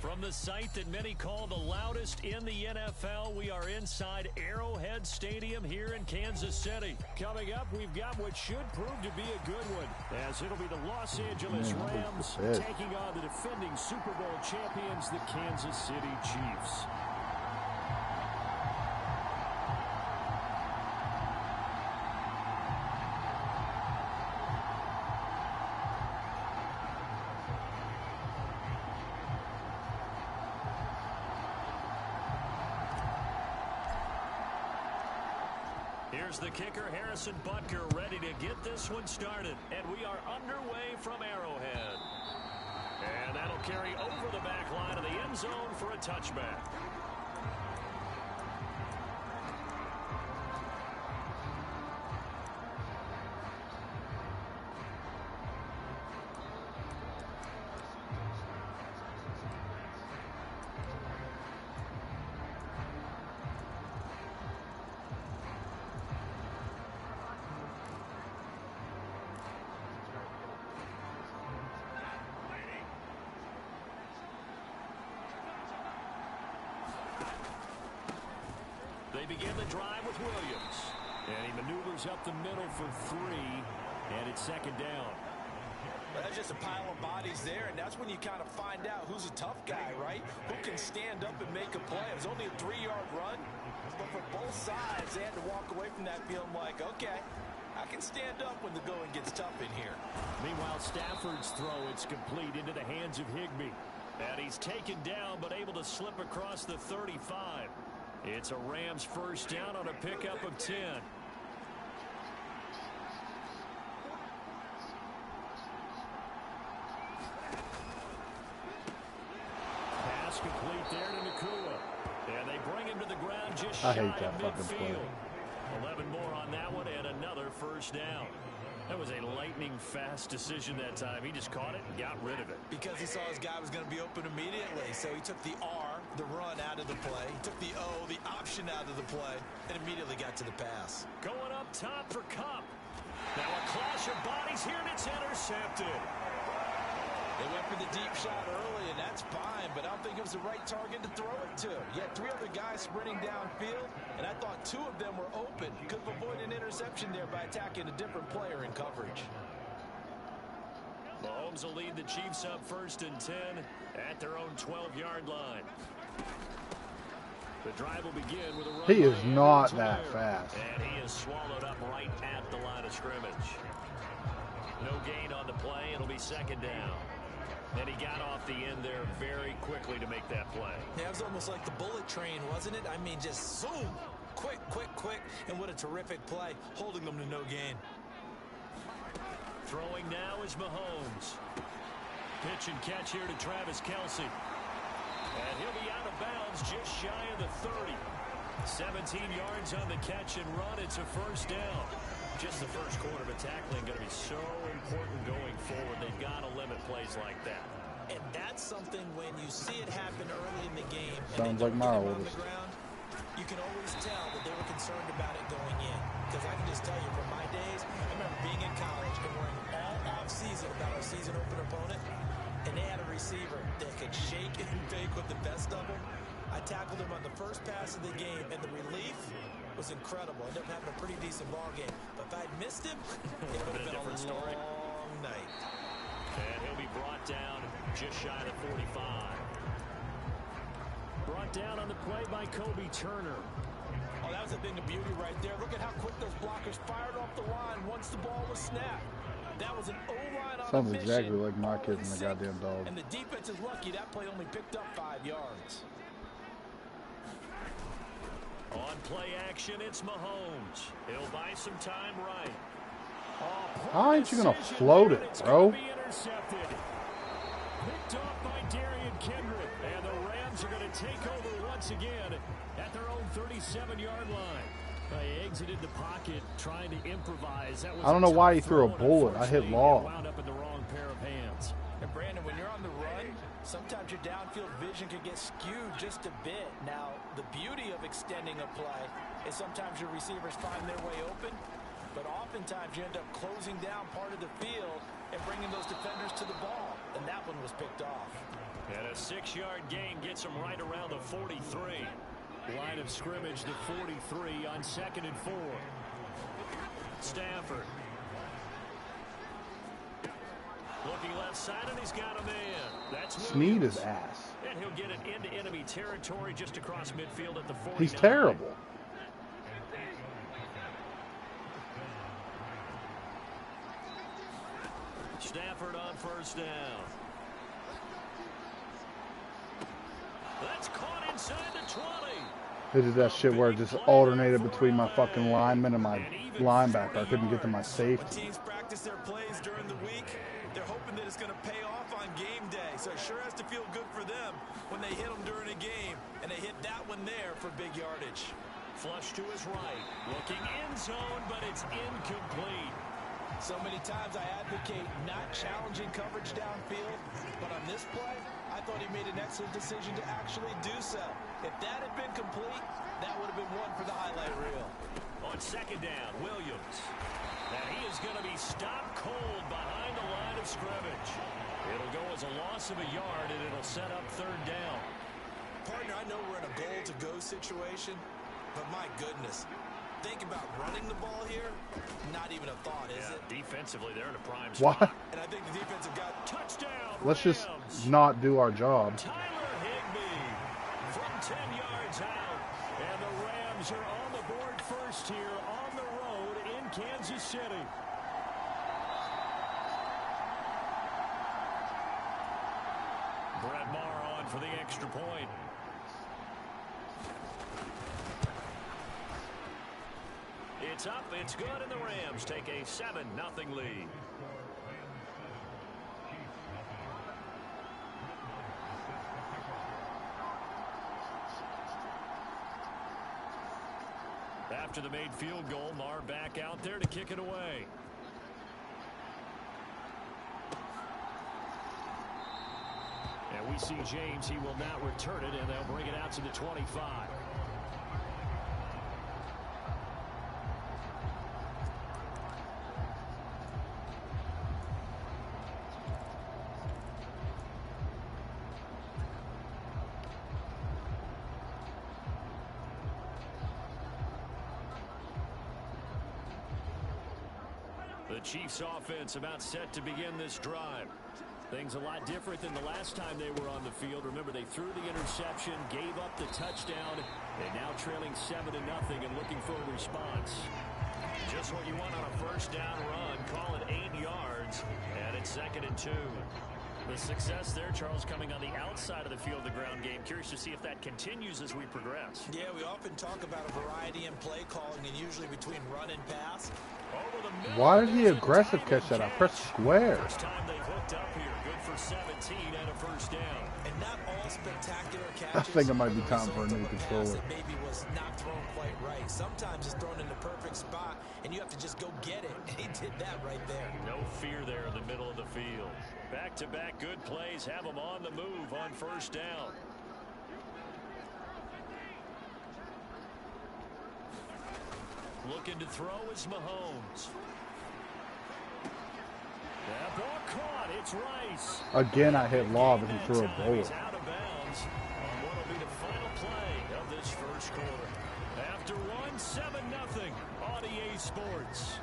From the site that many call the loudest in the NFL, we are inside Arrowhead Stadium here in Kansas City. Coming up, we've got what should prove to be a good one, as it'll be the Los Angeles Rams taking on the defending Super Bowl champions, the Kansas City Chiefs. Here's the kicker, Harrison Butker, ready to get this one started. And we are underway from Arrowhead. And that'll carry over the back line of the end zone for a touchback. They begin the drive with Williams. And he maneuvers up the middle for 3. And it's second down. Well, that's just a pile of bodies there, and that's when you kind of find out who's a tough guy, right? Who can stand up and make a play. It was only a 3-yard run, but for both sides, they had to walk away from that feeling like, okay, I can stand up when the going gets tough in here. Meanwhile, Stafford's throw, it's complete into the hands of Higbee. And he's taken down, but able to slip across the 35. It's a Rams first down on a pickup of 10. Pass complete there to Nakua. And they bring him to the ground just shy of midfield. 11 more on that one and another first down. That was a lightning-fast decision that time. He just caught it and got rid of it. Because he saw his guy was going to be open immediately. So he took the R, the run, out of the play. He took the O, the option, out of the play, and immediately got to the pass. Going up top for Kupp. Now a clash of bodies here, and it's intercepted. They went for the deep shot early, and that's fine, but I don't think it was the right target to throw it to. You had 3 other guys sprinting downfield, and I thought 2 of them were open. Could have avoided an interception there by attacking a different player in coverage. Mahomes will lead the Chiefs up first and 10 at their own 12-yard line. The drive will begin with a run. He is not that fast. And he is swallowed up right at the line of scrimmage. No gain on the play. It'll be second down. And he got off the end there very quickly to make that play. Yeah, it was almost like the bullet train, wasn't it? I mean, just zoom. Quick, quick, quick. And what a terrific play, holding them to no gain. Throwing now is Mahomes. Pitch and catch here to Travis Kelce. And he'll be out of bounds just shy of the 30. 17 yards on the catch and run. It's a first down. Just the first quarter of tackling going to be so important going forward. They've got to limit plays like that. And that's something when you see it happen early in the game. Sounds like my on the ground, you can always tell that they were concerned about it going in. Because I can just tell you from my days, I remember being in college and worrying all off-season about our season open opponent. And they had a receiver that could shake and bake with the best of them. I tackled him on the first pass of the game, and the relief was incredible. Ended up having a pretty decent ball game. But if I'd missed him, it would have been a long night. And he'll be brought down just shy of the 45. Brought down on the play by Kobe Turner. Oh, that was a thing of beauty right there. Look at how quick those blockers fired off the line once the ball was snapped. That was an O-line on Sounds a mission. exactly like my kid and the goddamn dog. And the defense is lucky that play only picked up 5 yards. On play action, it's Mahomes. He'll buy some time right. How ain't you going to float it, bro? Picked off by Darian Kendrick. And the Rams Rams are going to take over once again at their own 37-yard line. They exited the pocket trying to improvise. That was I don't know why he threw a bullet. I hit Law. Wound up in the wrong pair of hands. And Brandon, when you're on the run, sometimes your downfield vision can get skewed just a bit. Now, the beauty of extending a play is sometimes your receivers find their way open, but oftentimes you end up closing down part of the field and bringing those defenders to the ball. And that one was picked off. And a 6-yard gain gets them right around the 43. Line of scrimmage to 43 on 2nd and 4. Stafford. Looking left side, and he's got a man. That's Snead is ass. And he'll get it into enemy territory just across midfield at the 49. He's terrible. Stafford on first down. That's caught inside the 20. They did that shit where it just alternated between my fucking lineman and my linebacker. I couldn't get to my safety. When teams practice their plays during the week, they're hoping that it's going to pay off on game day. So it sure has to feel good for them when they hit them during a game, and they hit that one there for big yardage. Flush to his right. Looking end zone, but it's incomplete. So many times I advocate not challenging coverage downfield, but on this play, I thought he made an excellent decision to actually do so. If that had been complete, that would have been one for the highlight reel. On 2nd down, Williams. And he is going to be stopped cold behind the line of scrimmage. It'll go as a loss of a yard, and it'll set up 3rd down. Partner, I know we're in a goal-to-go situation, but my goodness, think about running the ball here. Not even a thought, is it? Defensively, they're in a prime spot. What? And I think the defense have got Touchdown. Let's just Rams. not do our job. Tyler Higbee from 10 yards out. And the Rams are on the board first here on the road in Kansas City. Brett Maher on for the extra point. It's up, it's good, and the Rams take a 7-0 lead. After the made field goal, Maher back out there to kick it away. And we see James, he will not return it, and they'll bring it out to the 25. The Chiefs offense about set to begin this drive. Things a lot different than the last time they were on the field. Remember, they threw the interception, gave up the touchdown, and now trailing 7-0 and looking for a response. Just what you want on a first down run. Call it 8 yards, and it's 2nd and 2. The success there, Charles, coming on the outside of the field, the ground game. Curious to see if that continues as we progress. Yeah, we often talk about a variety in play calling, and usually between run and pass. Why did he aggressive catch that? I pressed square. First time they've hooked up here. Good for 17 and a first down. And not all spectacular catches. I think it might be time for a new controller. That maybe was not thrown quite right. Sometimes it's thrown in the perfect spot, and you have to just go get it. And he did that right there. No fear there in the middle of the field. Back-to-back good plays have them on the move on first down. Looking to throw is Mahomes. That ball caught. It's Rice. Again, I hit Law, but he threw a bullet. He's out of bounds on what will be the final play of this first quarter. After one, 7-0 on EA Sports.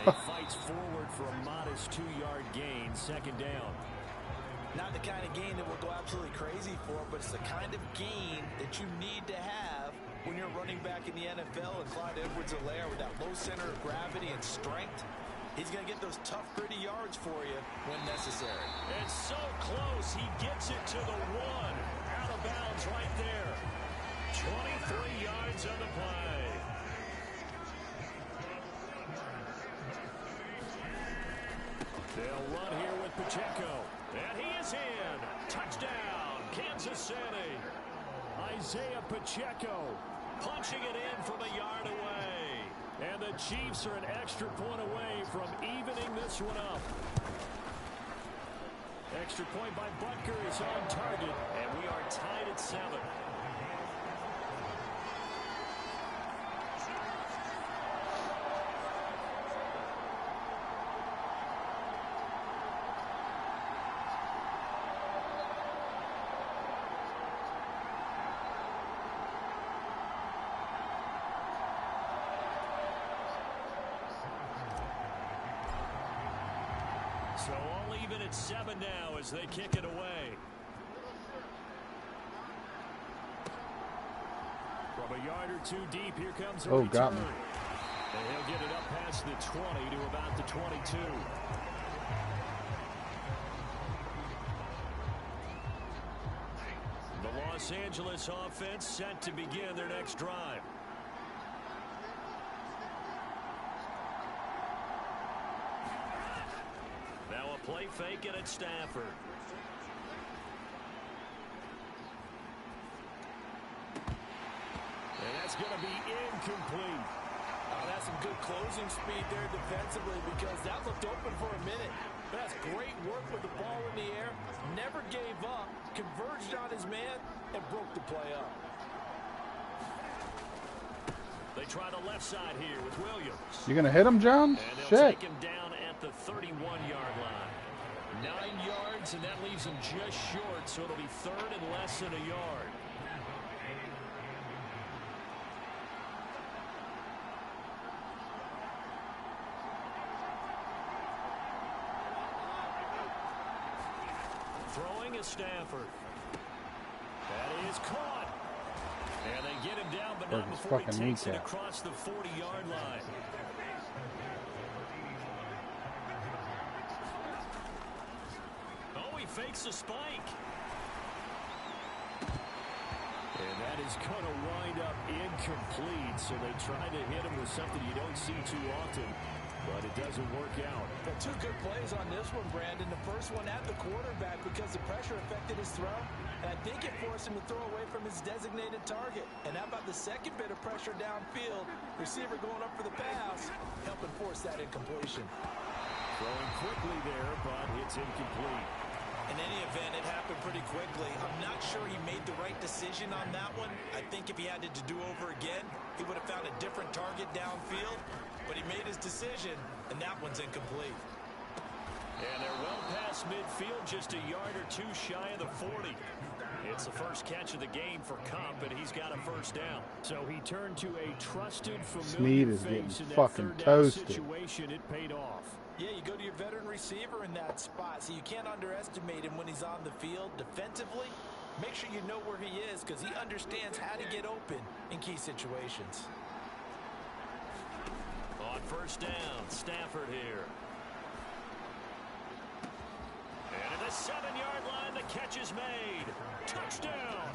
He fights forward for a modest 2-yard gain, 2nd down. Not the kind of gain that we'll go absolutely crazy for, but it's the kind of gain that you need to have when you're running back in the NFL. And Clyde Edwards-Helaire with that low center of gravity and strength, He's going to get those tough, gritty yards for you when necessary. And so close, he gets it to the 1. Out of bounds right there. 23 yards on the play. They'll run here with Pacheco. And he is in. Touchdown, Kansas City. Isaiah Pacheco punching it in from a yard away. And the Chiefs are an extra point away from evening this one up. Extra point by Butker is on target, and we are tied at 7. So all even at 7 now as they kick it away. From a yard or 2 deep, here comes a return. Got me. And he'll get it up past the 20 to about the 22. The Los Angeles offense set to begin their next drive. Now a play fake and it's Stafford. And that's going to be incomplete. Oh, that's some good closing speed there defensively because that looked open for a minute. That's great work with the ball in the air. Never gave up, converged on his man, and broke the play up. They try the left side here with Williams. You going to hit him, John? And they'll Shit. take him down at the 31-yard line. 9 yards, and that leaves him just short, so it'll be 3rd and less than a yard. Throwing is Stafford. That is caught. And they get him down, but not before he takes it across the 40-yard line. Oh, he fakes a spike. And that is going to wind up incomplete, so they try to hit him with something you don't see too often, but it doesn't work out. But 2 good plays on this one, Brandon. The first one at the quarterback because the pressure affected his throw, and I think it forced him to throw away from his designated target. And how about the second bit of pressure downfield? Receiver going up for the pass, helping force that incompletion. Throwing quickly there, but it's incomplete. In any event, it happened pretty quickly. I'm not sure he made the right decision on that one. I think if he had it to do over again, he would have found a different target downfield. But he made his decision, and that one's incomplete. And they're well past midfield, just a yard or 2 shy of the 40. It's the first catch of the game for Kupp, and he's got a first down. So he turned to a trusted, familiar face in that third down situation. It paid off. Yeah, you go to your veteran receiver in that spot, so you can't underestimate him when he's on the field. Defensively, make sure you know where he is because he understands how to get open in key situations. On first down, Stafford here. And at the 7-yard line, the catch is made. Touchdown.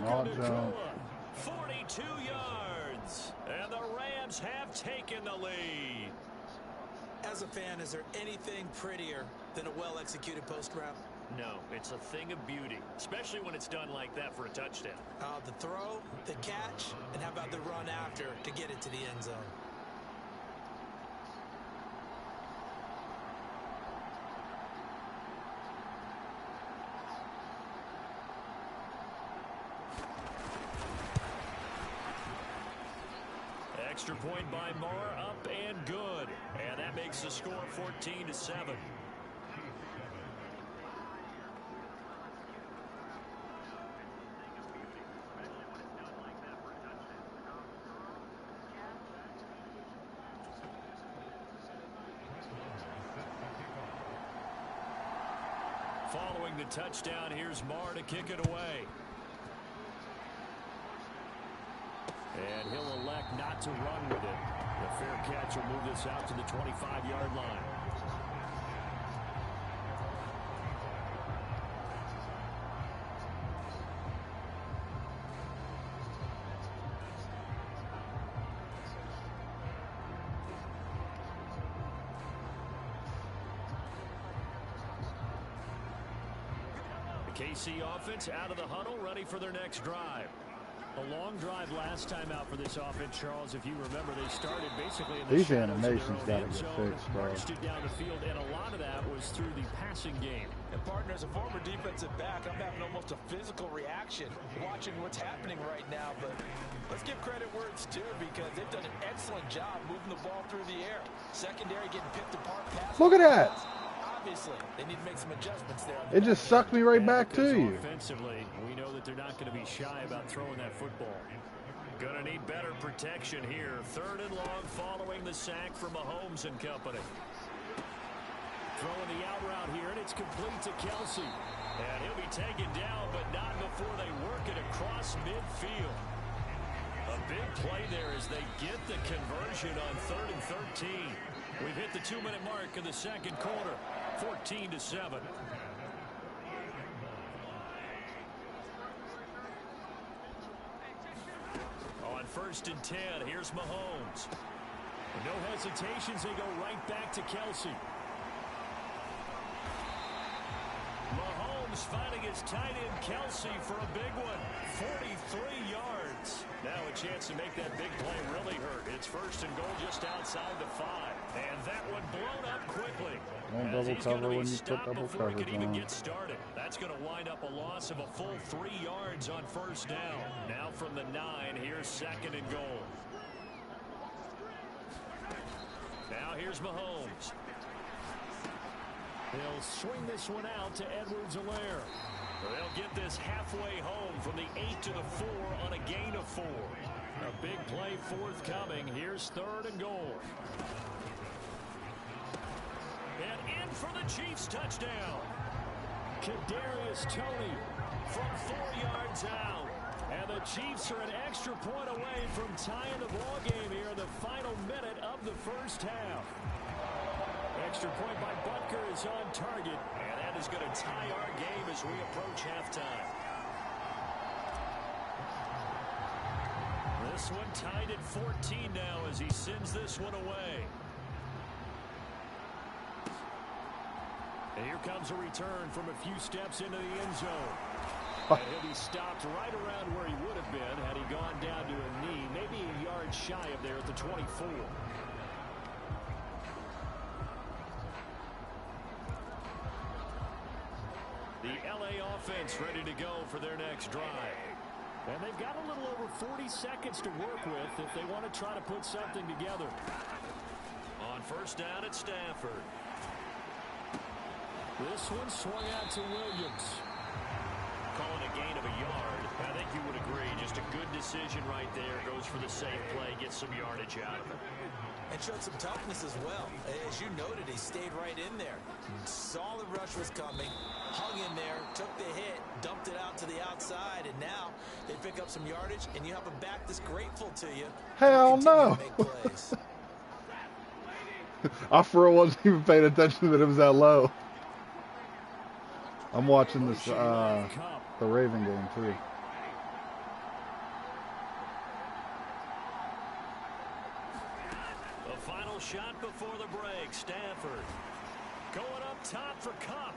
Not John. 42 yards. And the Rams have taken the lead. As a fan, is there anything prettier than a well-executed post route? No, it's a thing of beauty, especially when it's done like that for a touchdown. The throw, the catch, and how about the run after to get it to the end zone? Extra point by Moore, up and good. And that makes the score 14-7. Following the touchdown, here's Moore to kick it away. And he'll elect not to run with it. The fair catch will move this out to the 25-yard line. KC offense out of the huddle, ready for their next drive. A long drive last time out for this offense, Charles. If you remember, they started basically in the these animations got to get fixed, bro. Marched it down the field, and a lot of that was through the passing game. And partner, as a former defensive back, I'm having almost a physical reaction watching what's happening right now. But let's give credit where it's due, because they've done an excellent job moving the ball through the air. Secondary getting picked apart. Look at that. Obviously, they need to make some adjustments there. It just sucked me right back to you. Offensively, we know that they're not going to be shy about throwing that football. Going to need better protection here. 3rd and long following the sack from Mahomes and company. Throwing the out route here, and it's complete to Kelce. And he'll be taken down, but not before they work it across midfield. A big play there as they get the conversion on 3rd and 13. We've hit the 2-minute mark in the second quarter. 14-7. On 1st and 10, here's Mahomes. No hesitations, they go right back to Kelce. Mahomes finding his tight end Kelce for a big one. 43 yards. Now a chance to make that big play really hurt. It's 1st and goal just outside the 5. And that one blown up quickly. Don't double cover when you put double coverage on. Get started. That's going to wind up a loss of a full 3 yards on 1st down. Now from the 9, here's 2nd and goal. Now here's Mahomes. They'll swing this one out to Edwards-Helaire. They'll get this halfway home from the 8 to the 4 on a gain of 4. A big play forthcoming. Here's 3rd and goal. And in for the Chiefs touchdown. Kadarius Toney from 4 yards out. And the Chiefs are an extra point away from tying the ball game here in the final minute of the 1st half. Extra point by Butker is on target. And that is going to tie our game as we approach halftime. This one tied at 14 now as he sends this one away. And here comes a return from a few steps into the end zone. And he'll be stopped right around where he would have been had he gone down to a knee, maybe a yard shy of there at the 24. The LA offense ready to go for their next drive. And they've got a little over 40 seconds to work with if they want to try to put something together. On 1st down at Stafford. This one swung out to Williams. Calling a gain of a yard. I think you would agree. Just a good decision right there. Goes for the safe play. Gets some yardage out of it. And showed some toughness as well. As you noted, he stayed right in there. Saw the rush was coming. Hung in there. Took the hit. Dumped it out to the outside. And now they pick up some yardage. And you have a back that's grateful to you. Hell no. I for real wasn't even paying attention that it was that low. I'm watching this, the Raven game, too. The final shot before the break. Stafford going up top for Kupp.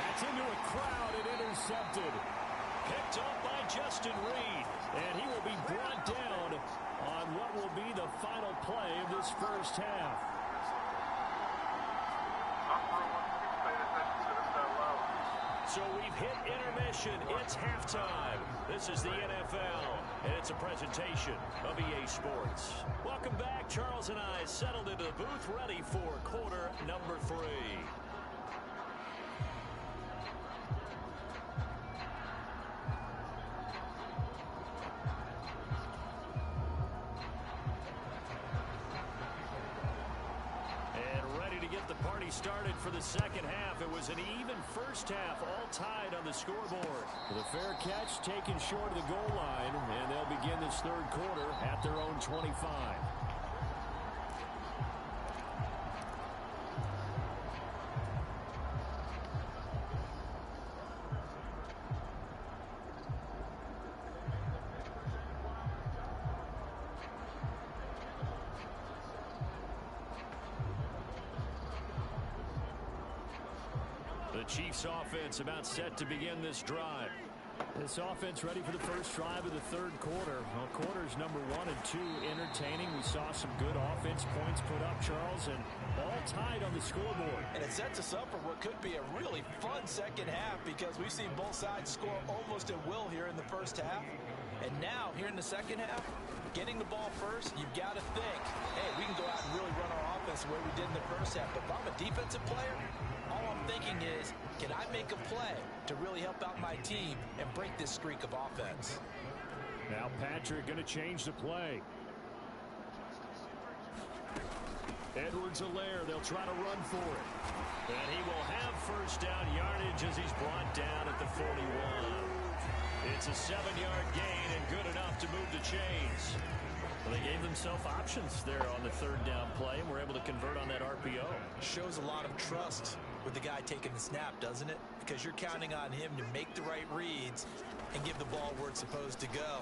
That's into a crowd and intercepted. Picked up by Justin Reed. And he will be brought down on what will be the final play of this 1st half. So we've hit intermission. It's halftime. This is the NFL, and it's a presentation of EA Sports. Welcome back. Charles and I settled into the booth, ready for quarter number 3. The party started for the 2nd half. It was an even 1st half, all tied on the scoreboard. The fair catch taken short of the goal line, and they'll begin this 3rd quarter at their own 25. The Chiefs offense about set to begin this drive. This offense ready for the first drive of the third quarter. Well, quarters number 1 and 2 entertaining. We saw some good offense points put up, Charles, and all tied on the scoreboard. And it sets us up for what could be a really fun second half because we've seen both sides score almost at will here in the first half. And now, here in the second half, getting the ball first, you've got to think, hey, we can go out and really run our offense the way we did in the first half. But if I'm a defensive player, all I'm thinking is, can I make a play to really help out my team and break this streak of offense? Now Patrick going to change the play. Edwards-Helaire, they'll try to run for it. And he will have first down yardage as he's brought down at the 41. It's a 7-yard gain and good enough to move the chains. Well, they gave themselves options there on the third down play and were able to convert on that RPO. Shows a lot of trust with the guy taking the snap, doesn't it? Because you're counting on him to make the right reads and give the ball where it's supposed to go.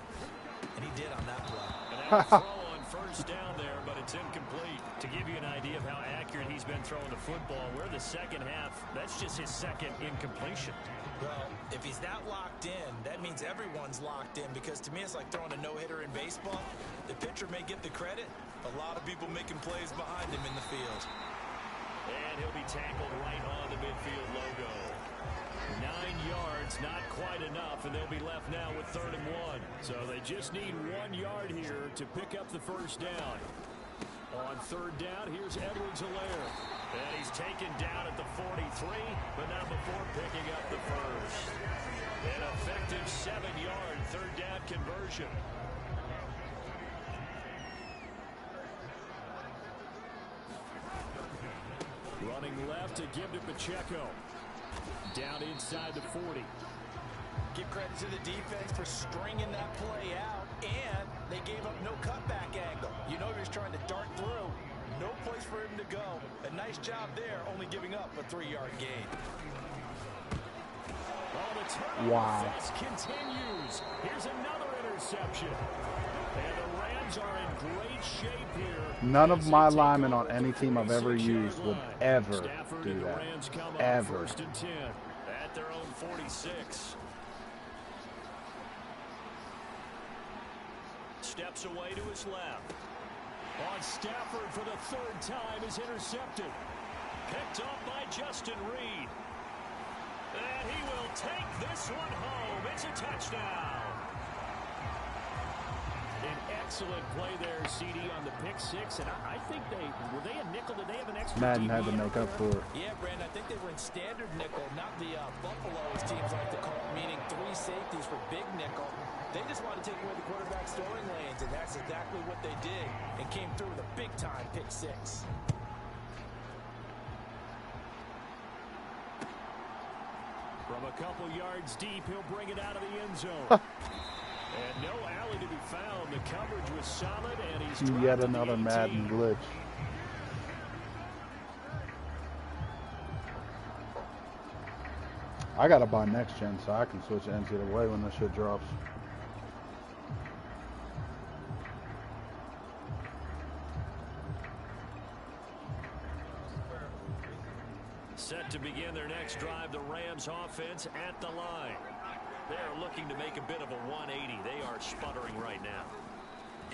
And he did on that play. And throw on first down there, but it's incomplete. To give you an idea of how accurate he's been throwing the football, we're the second half. That's just his second incompletion. Well, if he's that locked in, that means everyone's locked in because to me it's like throwing a no-hitter in baseball. The pitcher may get the credit, a lot of people making plays behind him in the field. And he'll be tackled right on the midfield logo. 9 yards, not quite enough, and they'll be left now with 3rd and 1. So they just need 1 yard here to pick up the first down. On 3rd down, here's Edwards-Helaire. And he's taken down at the 43, but not before picking up the first. An effective 7-yard 3rd down conversion. Running left to give to Pacheco. Down inside the 40. Give credit to the defense for stringing that play out, and they gave up no cutback angle. You know he was trying to dart through. No place for him to go. A nice job there, only giving up a 3-yard gain. Oh, the turnover fest continues. Here's another interception. And the Rams are in great shape here. None of my linemen on any team I've ever used would ever do that. Ever. 1st and 10 at their own 46. Steps away to his left. On Stafford for the 3rd time is intercepted. Picked up by Justin Reed. And he will take this one home. It's a touchdown. An excellent play there, CD, on the pick 6. And I think were they a nickel? Did they have an extra Madden DB had to make up for it. Yeah, Brandon, I think they were in standard nickel, not the Buffalo, as teams like to call it, meaning 3 safeties for big nickel. They just wanted to take away the quarterback's throwing lanes, and that's exactly what they did, and came through with a big-time pick 6. From a couple yards deep, he'll bring it out of the end zone. And no alley to be found. The coverage was solid, and he's Yet another Madden glitch. I gotta buy next gen so I can switch to NCAA when this shit drops. Set to begin their next drive, the Rams offense at the line. They're looking to make a bit of a 180. They are sputtering right now.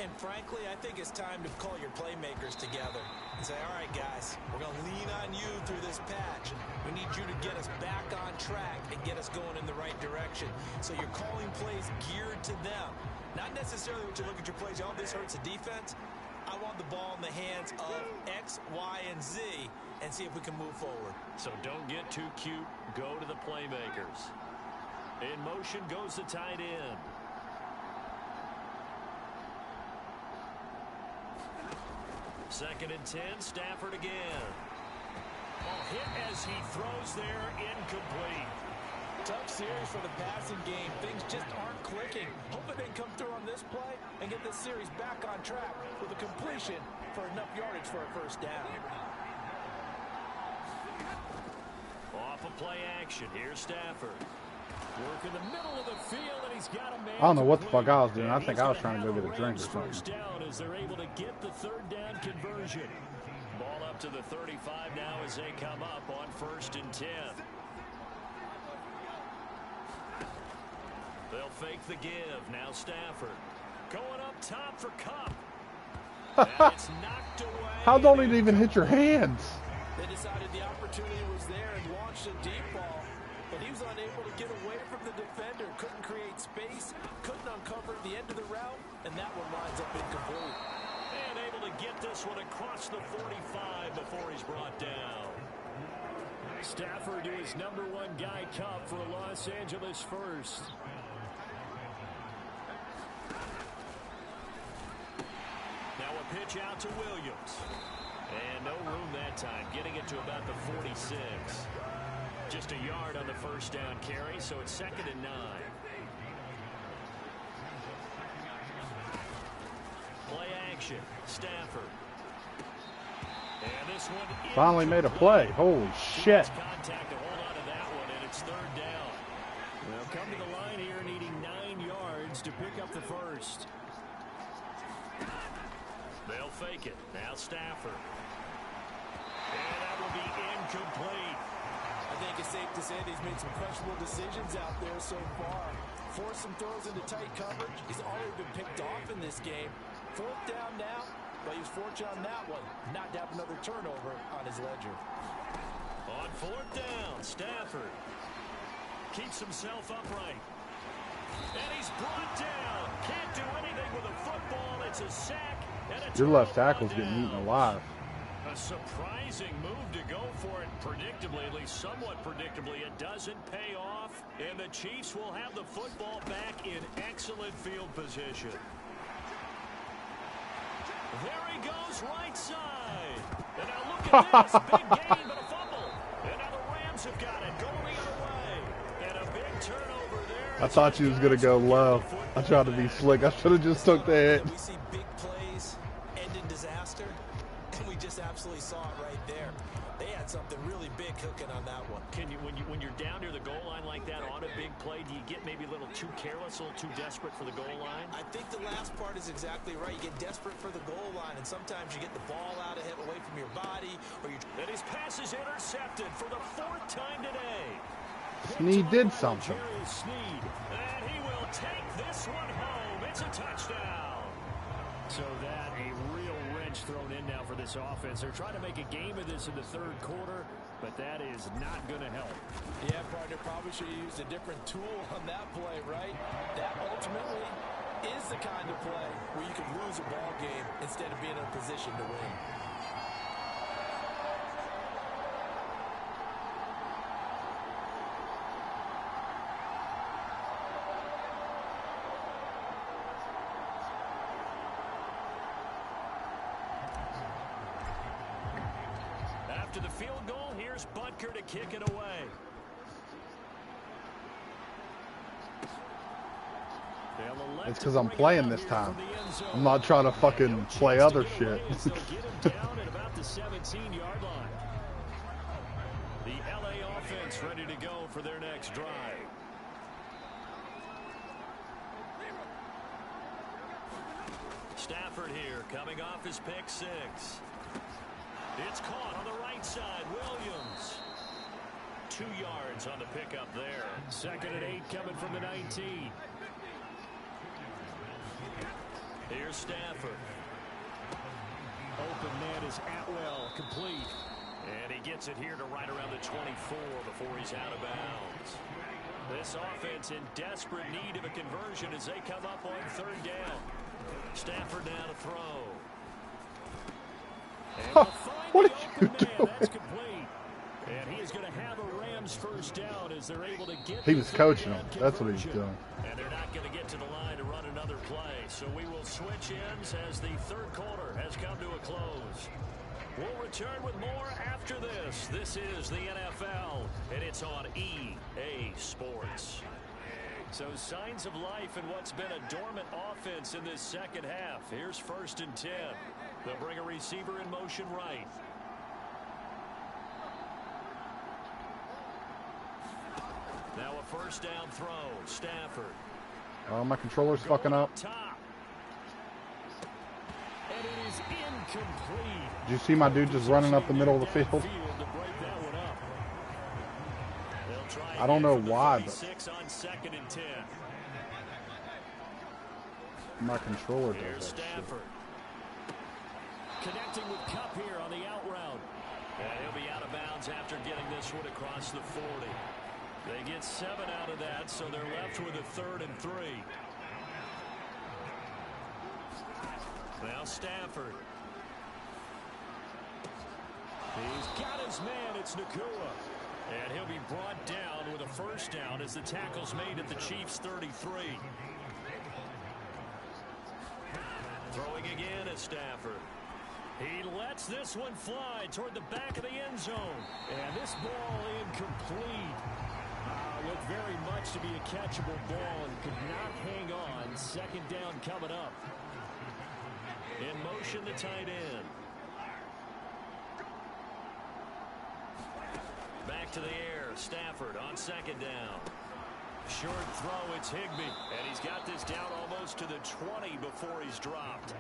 And frankly, I think it's time to call your playmakers together and say, all right, guys, we're going to lean on you through this patch. We need you to get us back on track and get us going in the right direction. So you're calling plays geared to them. Not necessarily what you look at your plays, oh, this hurts the defense. I want the ball in the hands of X, Y, and Z and see if we can move forward. So don't get too cute. Go to the playmakers. In motion goes the tight end. Second and 10, Stafford again. Ball hit as he throws there, incomplete. Tough series for the passing game. Things just aren't clicking. Hoping they can come through on this play and get this series back on track with a completion for enough yardage for a first down. Off of play action, here's Stafford. Work in the middle of the field, and he's got a man. I don't know what the fuck I was doing. I think I was trying to go get a drink or something. First down as they're able to get the 3rd down conversion. Ball up to the 35 now as they come up on 1st and 10. fake the give. Now Stafford going up top for Kupp. And it's knocked away. How don't it even hit your hands? They decided the opportunity was there and launched a deep ball, but he was unable to get away from the defender. Couldn't create space, couldn't uncover the end of the route, and that one lines up incomplete. And able to get this one across the 45 before he's brought down. Stafford to his #1 guy, Kupp, for Los Angeles first. Now a pitch out to Williams. And no room that time, getting it to about the 46. Just a yard on the first down carry, so it's 2nd and 9. Play action, Stafford. And this one Finally made a play. Holy shit. Contact to hold on to that one, and it's 3rd down. They'll come to the line here needing 9 yards to pick up the first. They'll fake it. Now Stafford. And that will be incomplete. I think it's safe to say that he's made some questionable decisions out there so far. Forced some throws into tight coverage. He's already been picked off in this game. 4th down now, but he was fortunate on that one. Not to have another turnover on his ledger. On 4th down, Stafford keeps himself upright. And he's brought down. Can't do anything with a football. It's a sack. And a Your left tackle's getting eaten alive. A surprising move to go for it predictably, at least somewhat predictably. It doesn't pay off, and the Chiefs will have the football back in excellent field position. There he goes, right side. And now look at this. Big gain, but a fumble. And now the Rams have got it going the other way. And a big turnover there. I thought she was going to go low. I tried to be slick. I should have just took the hit. We see big plays end in disaster, and we just absolutely saw it right there. They had something really big cooking on that one. Can you, when you're down near the goal line like that on a big play, do you get maybe a little too careless, a little too desperate for the goal line? I think the last part is exactly right. You get desperate for the goal line, and sometimes you get the ball out ahead away from your body, or you. And his pass is intercepted for the 4th time today. Snead did something. Snead, and he will take this one home. It's a touchdown. So that a real wrench thrown in now for this offense. They're trying to make a game of this in the 3rd quarter, but that is not going to help. Yeah, partner, probably should have used a different tool on that play, right? That ultimately is the kind of play where you can lose a ball game instead of being in a position to win. After the field goal, here's Butker to kick it away. It's because I'm playing this time. I'm not trying to fucking play other shit. They'll get him down at about the 17-yard line. The LA offense ready to go for their next drive. Stafford here coming off his pick 6. It's caught on the right side. Williams. 2 yards on the pickup there. 2nd and 8 coming from the 19. Here's Stafford. Open man is Atwell, complete. And he gets it here to right around the 24 before he's out of bounds. This offense in desperate need of a conversion as they come up on 3rd down. Stafford now to throw. What are you doing? That's complete. And he is going to have a Rams first down as they're able to get. He was coaching him. That's what he's doing. And they're not going to get to the line to run another play. So we will switch ends as the 3rd quarter has come to a close. We'll return with more after this. This is the NFL, and it's on EA Sports. So signs of life in what's been a dormant offense in this 2nd half. Here's 1st and 10. They'll bring a receiver in motion right. Now a 1st down throw. Stafford. Oh, my controller's fucking up. Top. And it is incomplete. Did you see my dude just running up the middle of the field? I don't know why, but on 2nd and 10. My controller does Here's that Stafford. shit. Connecting with Kupp here on the out route. And he'll be out of bounds after getting this one across the 40. They get 7 out of that, so they're left with a 3rd and 3. Now Stafford. He's got his man. It's Nacua. And he'll be brought down with a first down as the tackle's made at the Chiefs' 33. Throwing again is Stafford. He lets this one fly toward the back of the end zone. And this ball incomplete. Looked very much to be a catchable ball and could not hang on. 2nd down coming up. In motion, the tight end. Back to the air. Stafford on 2nd down. Short throw, it's Higbee. And he's got this down almost to the 20 before he's dropped.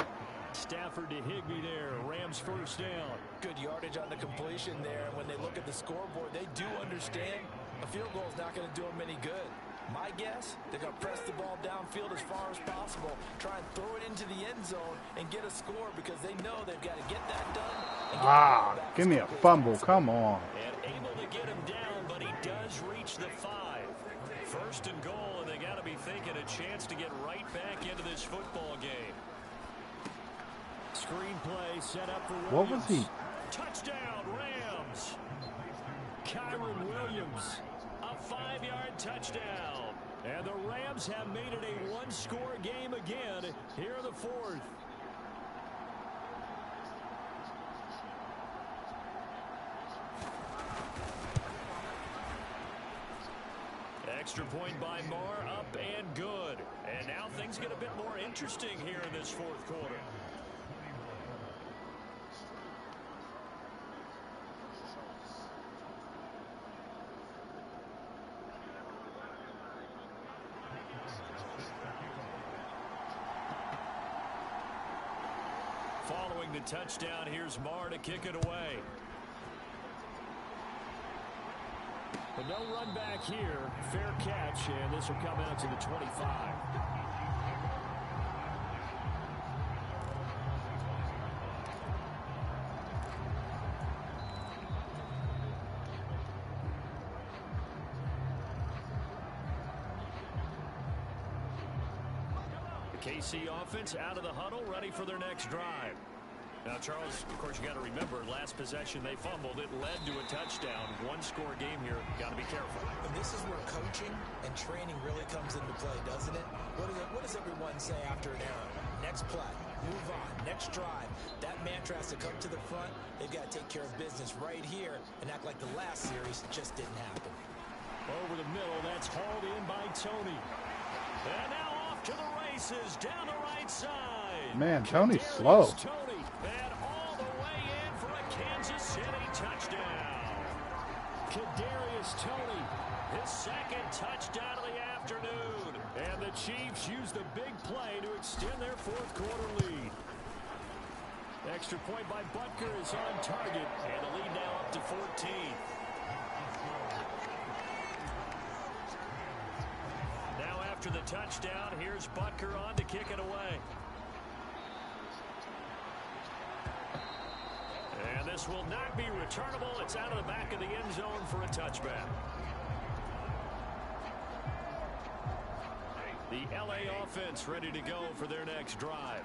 Stafford to Higbee there. Rams first down. Good yardage on the completion there. And when they look at the scoreboard, they do understand a field goal is not going to do them any good. My guess, they're going to press the ball downfield as far as possible, try and throw it into the end zone and get a score because they know they've got to get that done. Give me a fumble. Come on. And able to get him down, but he does reach the 5. 1st and goal, and they got to be thinking a chance to get right back into this football game. Screenplay set up for Williams. What was he? Touchdown, Rams. Kyron Williams, a 5-yard touchdown. And the Rams have made it a 1-score game again here in the 4th. Extra point by Marr, up and good. And now things get a bit more interesting here in this 4th quarter. Following the touchdown, here's Marr to kick it away. But no run back here. Fair catch, and this will come out to the 25. The KC offense out of the huddle, ready for their next drive. Now, Charles, of course, you got to remember, last possession they fumbled. It led to a touchdown. 1-score game here. Got to be careful. And this is where coaching and training really comes into play, doesn't it? What does everyone say after an error? Next play, move on, next drive. That mantra has to come to the front. They've got to take care of business right here and act like the last series just didn't happen. Over the middle, that's hauled in by Tony. And now off to the races, down the right side. Man, Tony's slow. Tony, and all the way in for a Kansas City touchdown. Kadarius Toney, his 2nd touchdown of the afternoon. And the Chiefs use the big play to extend their 4th quarter lead. Extra point by Butker is on target, and the lead now up to 14. Now after the touchdown, here's Butker on to kick it away. And this will not be returnable. It's out of the back of the end zone for a touchback. The LA offense ready to go for their next drive.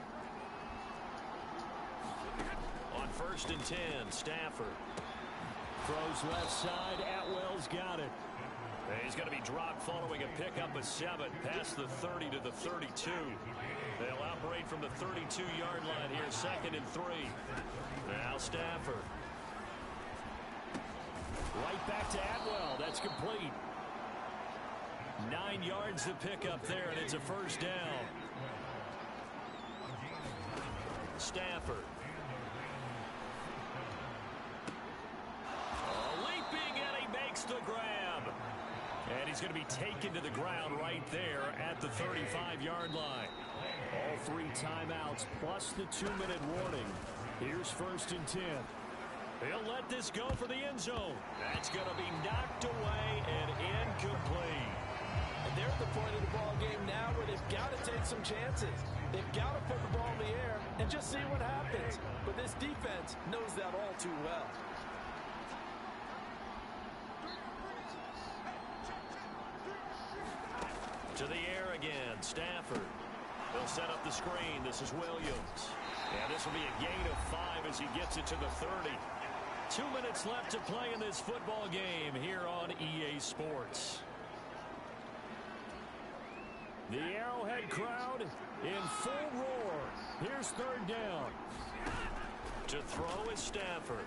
On 1st and 10, Stafford. Throws left side. Atwell's got it. And he's going to be dropped following a pickup of 7 past the 30 to the 32. They'll operate from the 32-yard line here, 2nd and 3. Now Stafford. Right back to Atwell. That's complete. 9 yards to pick up there, and it's a first down. Stafford. Leaping, and he makes the grab. And he's going to be taken to the ground right there at the 35-yard line. All 3 timeouts plus the 2-minute warning. Here's 1st and 10. He'll let this go for the end zone. That's going to be knocked away and incomplete. And And they're at the point of the ball game now where they've got to take some chances. They've got to put the ball in the air and just see what happens. But this defense knows that all too well. To the air again, Stafford. They'll set up the screen. This is Williams. And this will be a gain of 5 as he gets it to the 30. 2 minutes left to play in this football game here on EA Sports. The Arrowhead crowd in full roar. Here's third down. To throw is Stafford.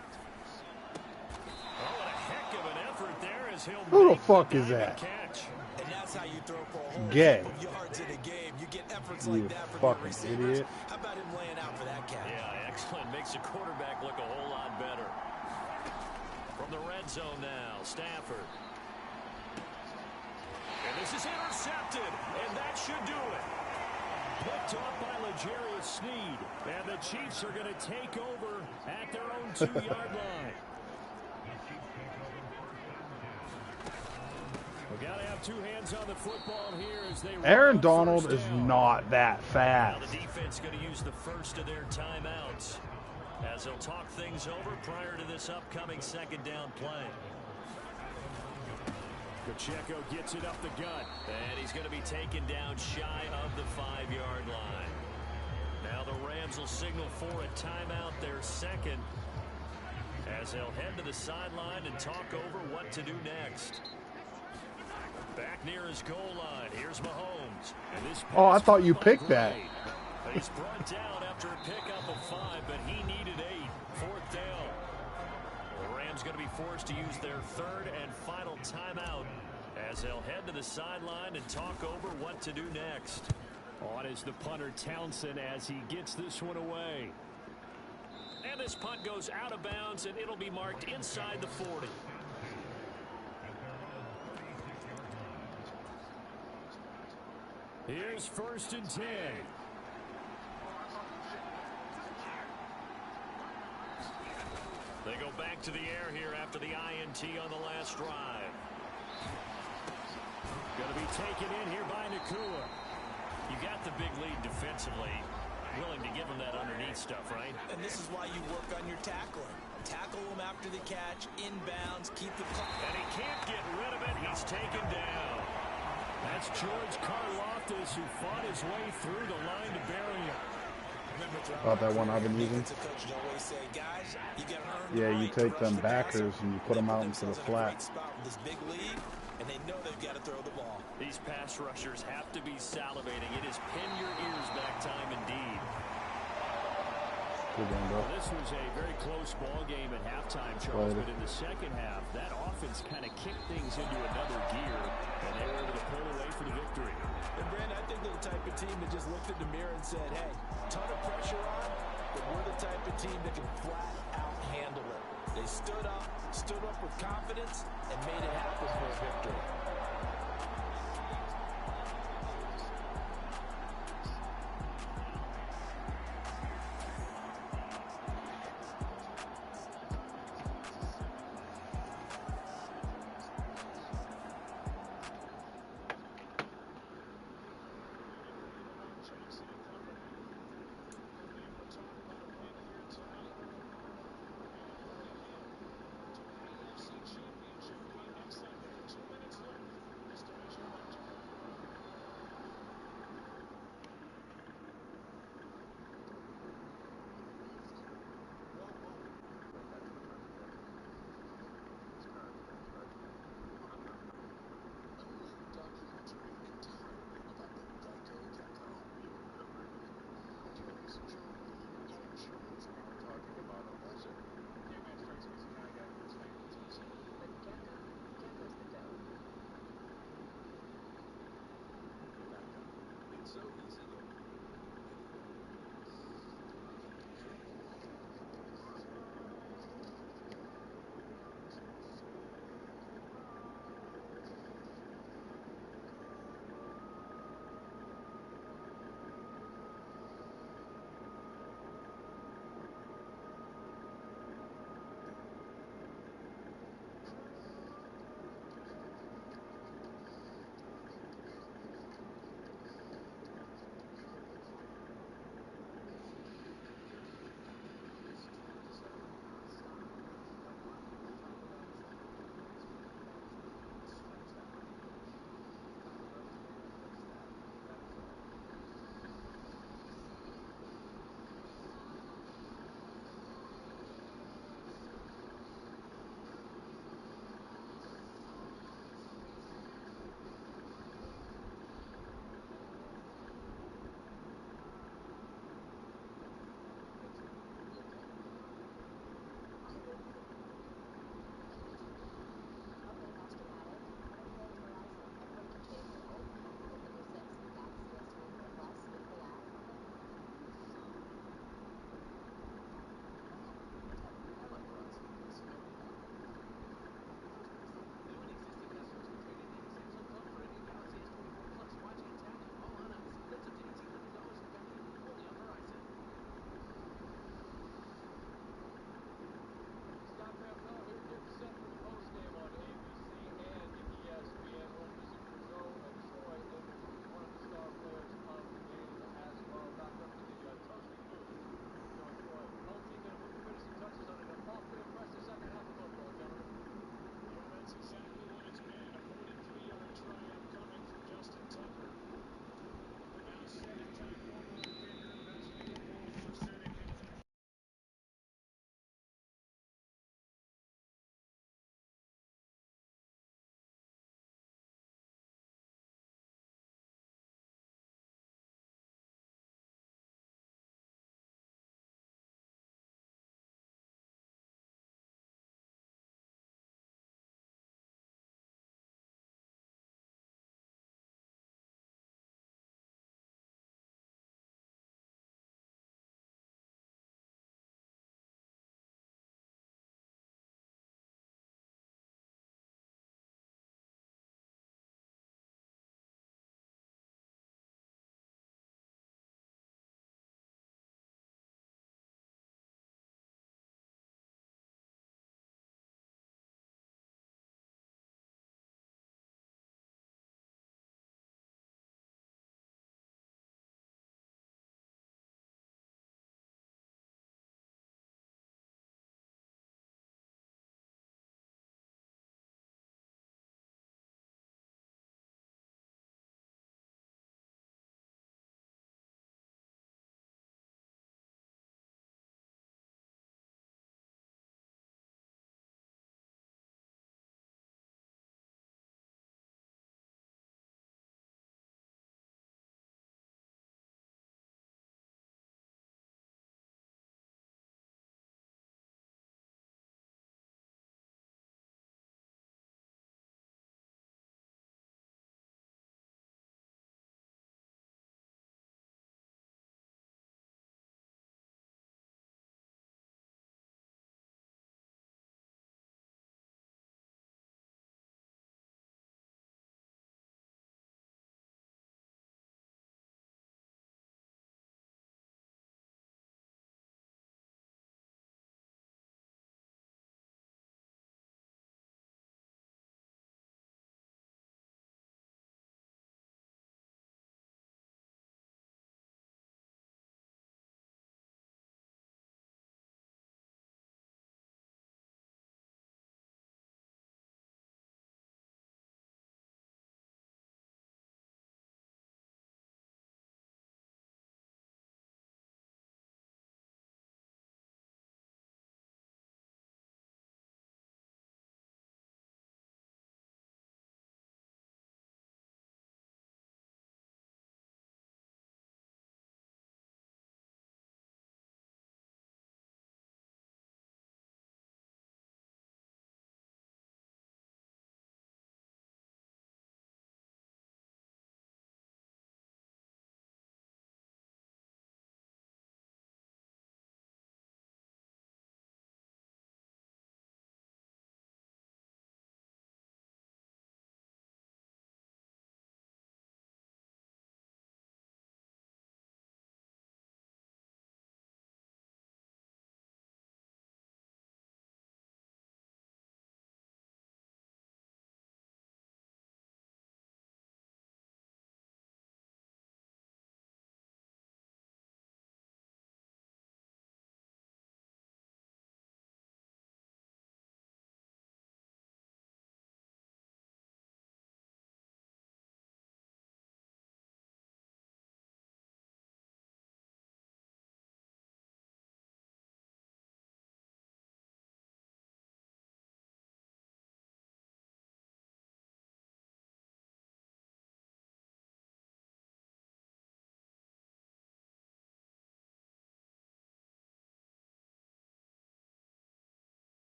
Oh, what a heck of an effort there as he'll Who the make fuck the is that? catch. And that's how you throw for a whole Gay. heap of yards in a game. You get efforts You like that from your fucking receivers. idiot. How about him laying out for that catch? Yeah, excellent. Makes the quarterback look a whole lot better. From the red zone now, Stafford. And this is intercepted, and that should do it. Picked off by L'Jarius Sneed, and the Chiefs are going to take over at their own 2-yard line. We've got to have 2 hands on the football here as they Aaron Donald is not that fast. Now the defense going to use the first of their timeouts as they'll talk things over prior to this upcoming second down play. Pacheco gets it up the gut. And he's going to be taken down shy of the 5-yard line. Now the Rams will signal for a timeout, their second, as they'll head to the sideline and talk over what to do next. Back near his goal line. Here's Mahomes. And this Oh, I thought you picked that. He's brought down after a pickup of 5, but he needed 8. Fourth down. The Rams going to be forced to use their third and final timeout as they'll head to the sideline and talk over what to do next. On is the punter Townsend as he gets this one away. And this punt goes out of bounds, and it'll be marked inside the 40. Here's 1st and 10. They go back to the air here after the INT on the last drive. Going to be taken in here by Nacua. You got the big lead defensively. Willing to give him that underneath stuff, right? And this is why you work on your tackling. Tackle him after the catch, inbounds, keep the clock. And he can't get rid of it. He's taken down. That's George Karlaftis who fought his way through the line to bury him. About that one I've been using. Yeah, you take them backers and you put them out into the flat. This big lead, and they know they've got to throw the ball. These pass rushers have to be salivating. It is pin your ears back time indeed. Good one, bro. Well, this was a very close ball game at halftime, Charles, but in the second half, that offense kind of kicked things into another gear, and they were able to pull away for the victory. And, Brandon, I think they're the type of team that just looked in the mirror and said, hey, ton of pressure on, but we're the type of team that can flat out handle it. They stood up with confidence, and made it happen for a victory.